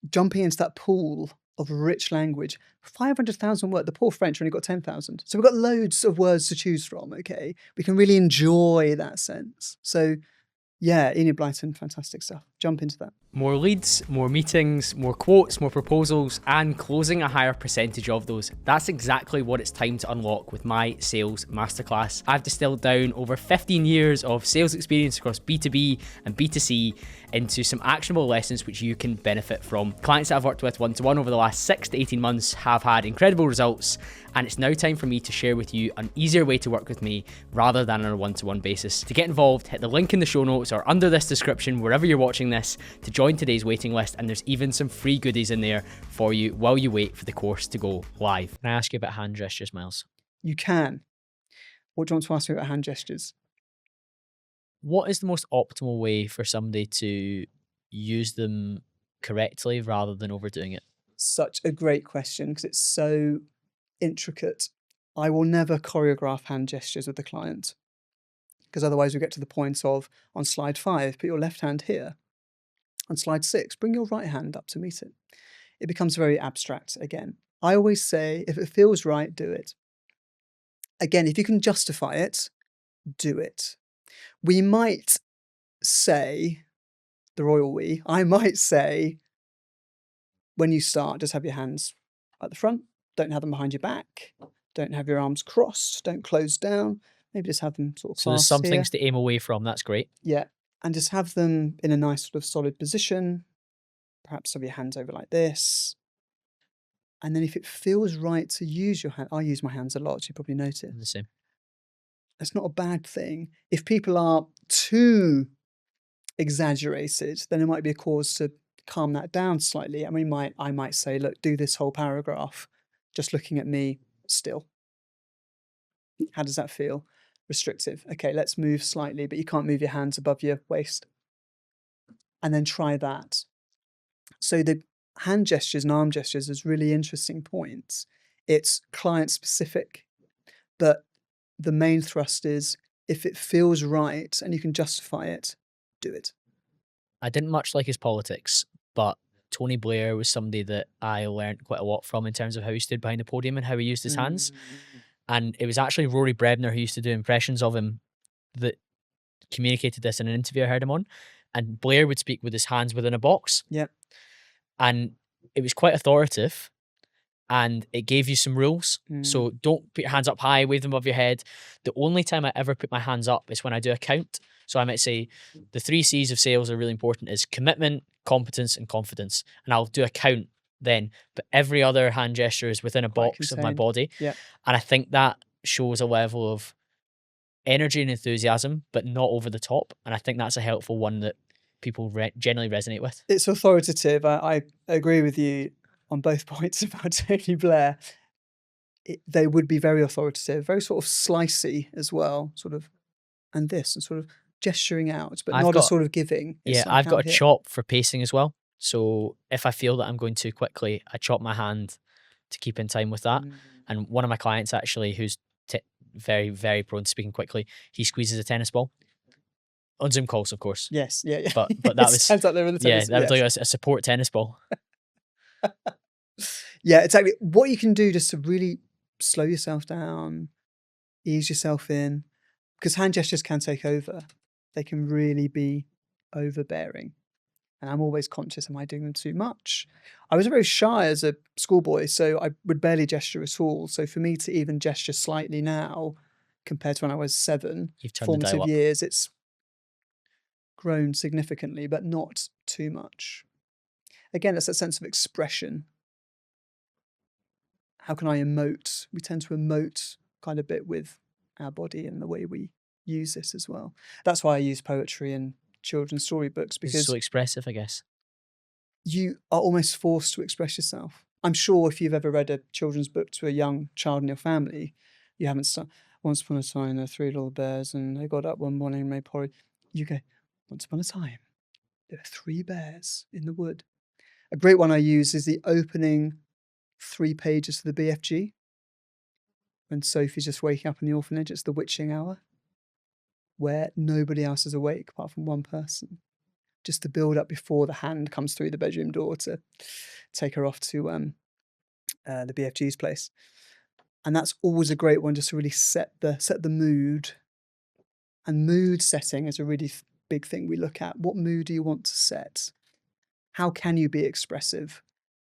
Speaker 2: jumping into that pool of rich language. 500,000 words. The poor French only got 10,000. So we've got loads of words to choose from, okay? We can really enjoy that sense. So yeah, Enid Blyton, fantastic stuff. Jump into that.
Speaker 1: More leads, more meetings, more quotes, more proposals, and closing a higher percentage of those. That's exactly what it's time to unlock with my sales masterclass. I've distilled down over 15 years of sales experience across B2B and B2C into some actionable lessons which you can benefit from. Clients that I've worked with one-to-one over the last 6 to 18 months have had incredible results, and it's now time for me to share with you an easier way to work with me rather than on a one-to-one basis. To get involved, hit the link in the show notes or under this description wherever you're watching this to join today's waiting list, and there's even some free goodies in there for you while you wait for the course to go live. Can I ask you about hand gestures, Myles?
Speaker 2: You can. What do you want to ask me about hand gestures?
Speaker 1: What is the most optimal way for somebody to use them correctly rather than overdoing it?
Speaker 2: Such a great question because it's so intricate. I will never choreograph hand gestures with the client, because otherwise we get to the point of, on slide 5, put your left hand here. On slide 6, bring your right hand up to meet it. It becomes very abstract again. I always say, if it feels right, do it. Again, if you can justify it, do it. We might say, the royal we, I might say, when you start, just have your hands at the front, don't have them behind your back, don't have your arms crossed, don't close down, maybe just have them sort of
Speaker 1: So there's
Speaker 2: clasped
Speaker 1: some
Speaker 2: here.
Speaker 1: things to aim away from. That's great.
Speaker 2: Yeah, and just have them in a nice sort of solid position. Perhaps have your hands over like this. And then if it feels right to use your hand, I use my hands a lot, you probably noticed.
Speaker 1: The same.
Speaker 2: That's not a bad thing. If people are too exaggerated, then it might be a cause to calm that down slightly. And I might say, look, do this whole paragraph just looking at me still. How does that feel? Restrictive. Okay, let's move slightly, but you can't move your hands above your waist. And then try that. So the hand gestures and arm gestures is really interesting points. It's client specific, but the main thrust is, if it feels right and you can justify it, do it.
Speaker 1: I didn't much like his politics, but Tony Blair was somebody that I learned quite a lot from in terms of how he stood behind the podium and how he used his hands. And it was actually Rory Brebner who used to do impressions of him that communicated this in an interview I heard him on. And Blair would speak with his hands within a box.
Speaker 2: Yeah.
Speaker 1: And it was quite authoritative. And it gave you some rules. So don't put your hands up high, wave them above your head. The only time I ever put my hands up is when I do a count. So I might say the 3 C's of sales are really important: is commitment, competence, and confidence. And I'll do a count then. But every other hand gesture is within a
Speaker 2: Quite
Speaker 1: box of my
Speaker 2: contained.
Speaker 1: body.
Speaker 2: Yeah.
Speaker 1: And I think that shows a level of energy and enthusiasm, but not over the top. And I think that's a helpful one that people generally resonate with.
Speaker 2: It's authoritative. I agree with you on both points about Tony Blair. They would be very authoritative, very sort of slicey as well, sort of, and this, and sort of gesturing out, but not a sort of giving. It's
Speaker 1: Yeah,
Speaker 2: like
Speaker 1: I've got
Speaker 2: out
Speaker 1: a
Speaker 2: here.
Speaker 1: chop for pacing as well. So if I feel that I'm going too quickly, I chop my hand to keep in time with that. And one of my clients actually, who's very, very prone to speaking quickly, he squeezes a tennis ball. On Zoom calls, of course.
Speaker 2: Yes, yeah, yeah.
Speaker 1: But that was
Speaker 2: stands up there with the tennis.
Speaker 1: that was like a support tennis ball.
Speaker 2: Yeah, exactly. What you can do just to really slow yourself down, ease yourself in, because hand gestures can take over. They can really be overbearing. And I'm always conscious, am I doing them too much? I was very shy as a schoolboy, so I would barely gesture at all. So for me to even gesture slightly now, compared to when I was 7,
Speaker 1: You've turned the dial
Speaker 2: formative
Speaker 1: up.
Speaker 2: years, it's grown significantly, but not too much. Again, it's that sense of expression. How can I emote? We tend to emote quite a bit with our body and the way we use this as well. That's why I use poetry and children's storybooks,
Speaker 1: It's
Speaker 2: because
Speaker 1: so expressive, I guess.
Speaker 2: you are almost forced to express yourself. I'm sure if you've ever read a children's book to a young child in your family, you haven't started, once upon a time there were 3 little bears and they got up one morning and made porridge. You go, once upon a time, there were 3 bears in the wood. A great one I use is the opening 3 pages of the BFG. When Sophie's just waking up in the orphanage, it's the witching hour, where nobody else is awake apart from one person. Just to build up before the hand comes through the bedroom door to take her off to the BFG's place. And that's always a great one, just to really set the mood. And mood setting is a really big thing we look at. What mood do you want to set? How can you be expressive?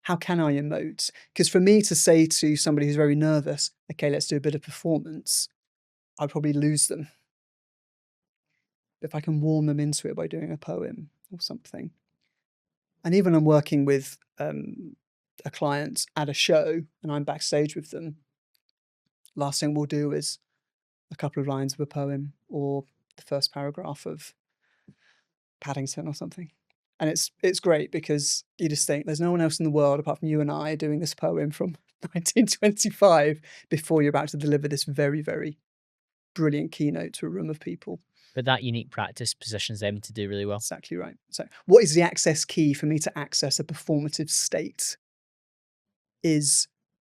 Speaker 2: How can I emote? Because for me to say to somebody who's very nervous, okay, let's do a bit of performance, I'd probably lose them. If I can warm them into it by doing a poem or something. And even I'm working with a client at a show and I'm backstage with them, last thing we'll do is a couple of lines of a poem or the first paragraph of Paddington or something. And it's great because you just think there's no one else in the world apart from you and I doing this poem from 1925 before you're about to deliver this very, very brilliant keynote to a room of people.
Speaker 1: But that unique practice positions them to do really well.
Speaker 2: Exactly right. So what is the access key for me to access a performative state is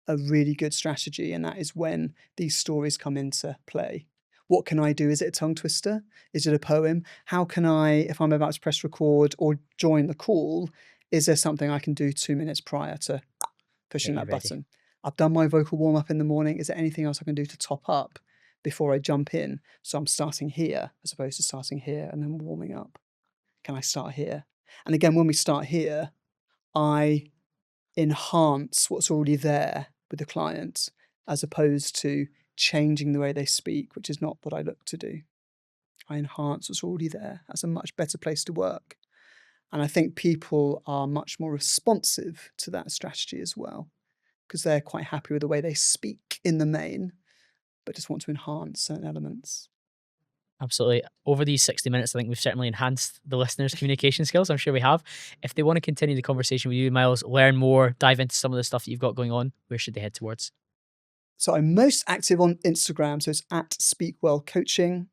Speaker 2: a really good strategy, and that is when these stories come into play. What can I do? Is it a tongue twister? Is it a poem? How can I, if I'm about to press record or join the call, is there something I can do 2 minutes prior to pushing
Speaker 1: Get you
Speaker 2: that
Speaker 1: ready.
Speaker 2: button? I've done my vocal warm up in the morning. Is there anything else I can do to top up before I jump in? So I'm starting here as opposed to starting here and then warming up. Can I start here? And again, when we start here, I enhance what's already there with the client as opposed to changing the way they speak, which is not what I look to do. I enhance what's already there. That's a much better place to work. And I think people are much more responsive to that strategy as well, because they're quite happy with the way they speak in the main, but just want to enhance certain elements.
Speaker 1: Absolutely. Over these 60 minutes, I think we've certainly enhanced the listeners' communication skills. I'm sure we have. If they want to continue the conversation with you, Myles, learn more, dive into some of the stuff that you've got going on, where should they head towards?
Speaker 2: So I'm most active on Instagram, so it's at Speakwell Coaching,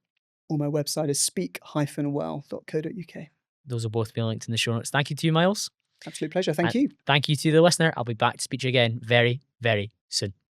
Speaker 2: or my website is speak-well.co.uk.
Speaker 1: Those will both be linked in the show notes. Thank you to you, Myles.
Speaker 2: Absolute pleasure. Thank
Speaker 1: And
Speaker 2: you.
Speaker 1: thank you to the listener. I'll be back to speak to you again very, very soon.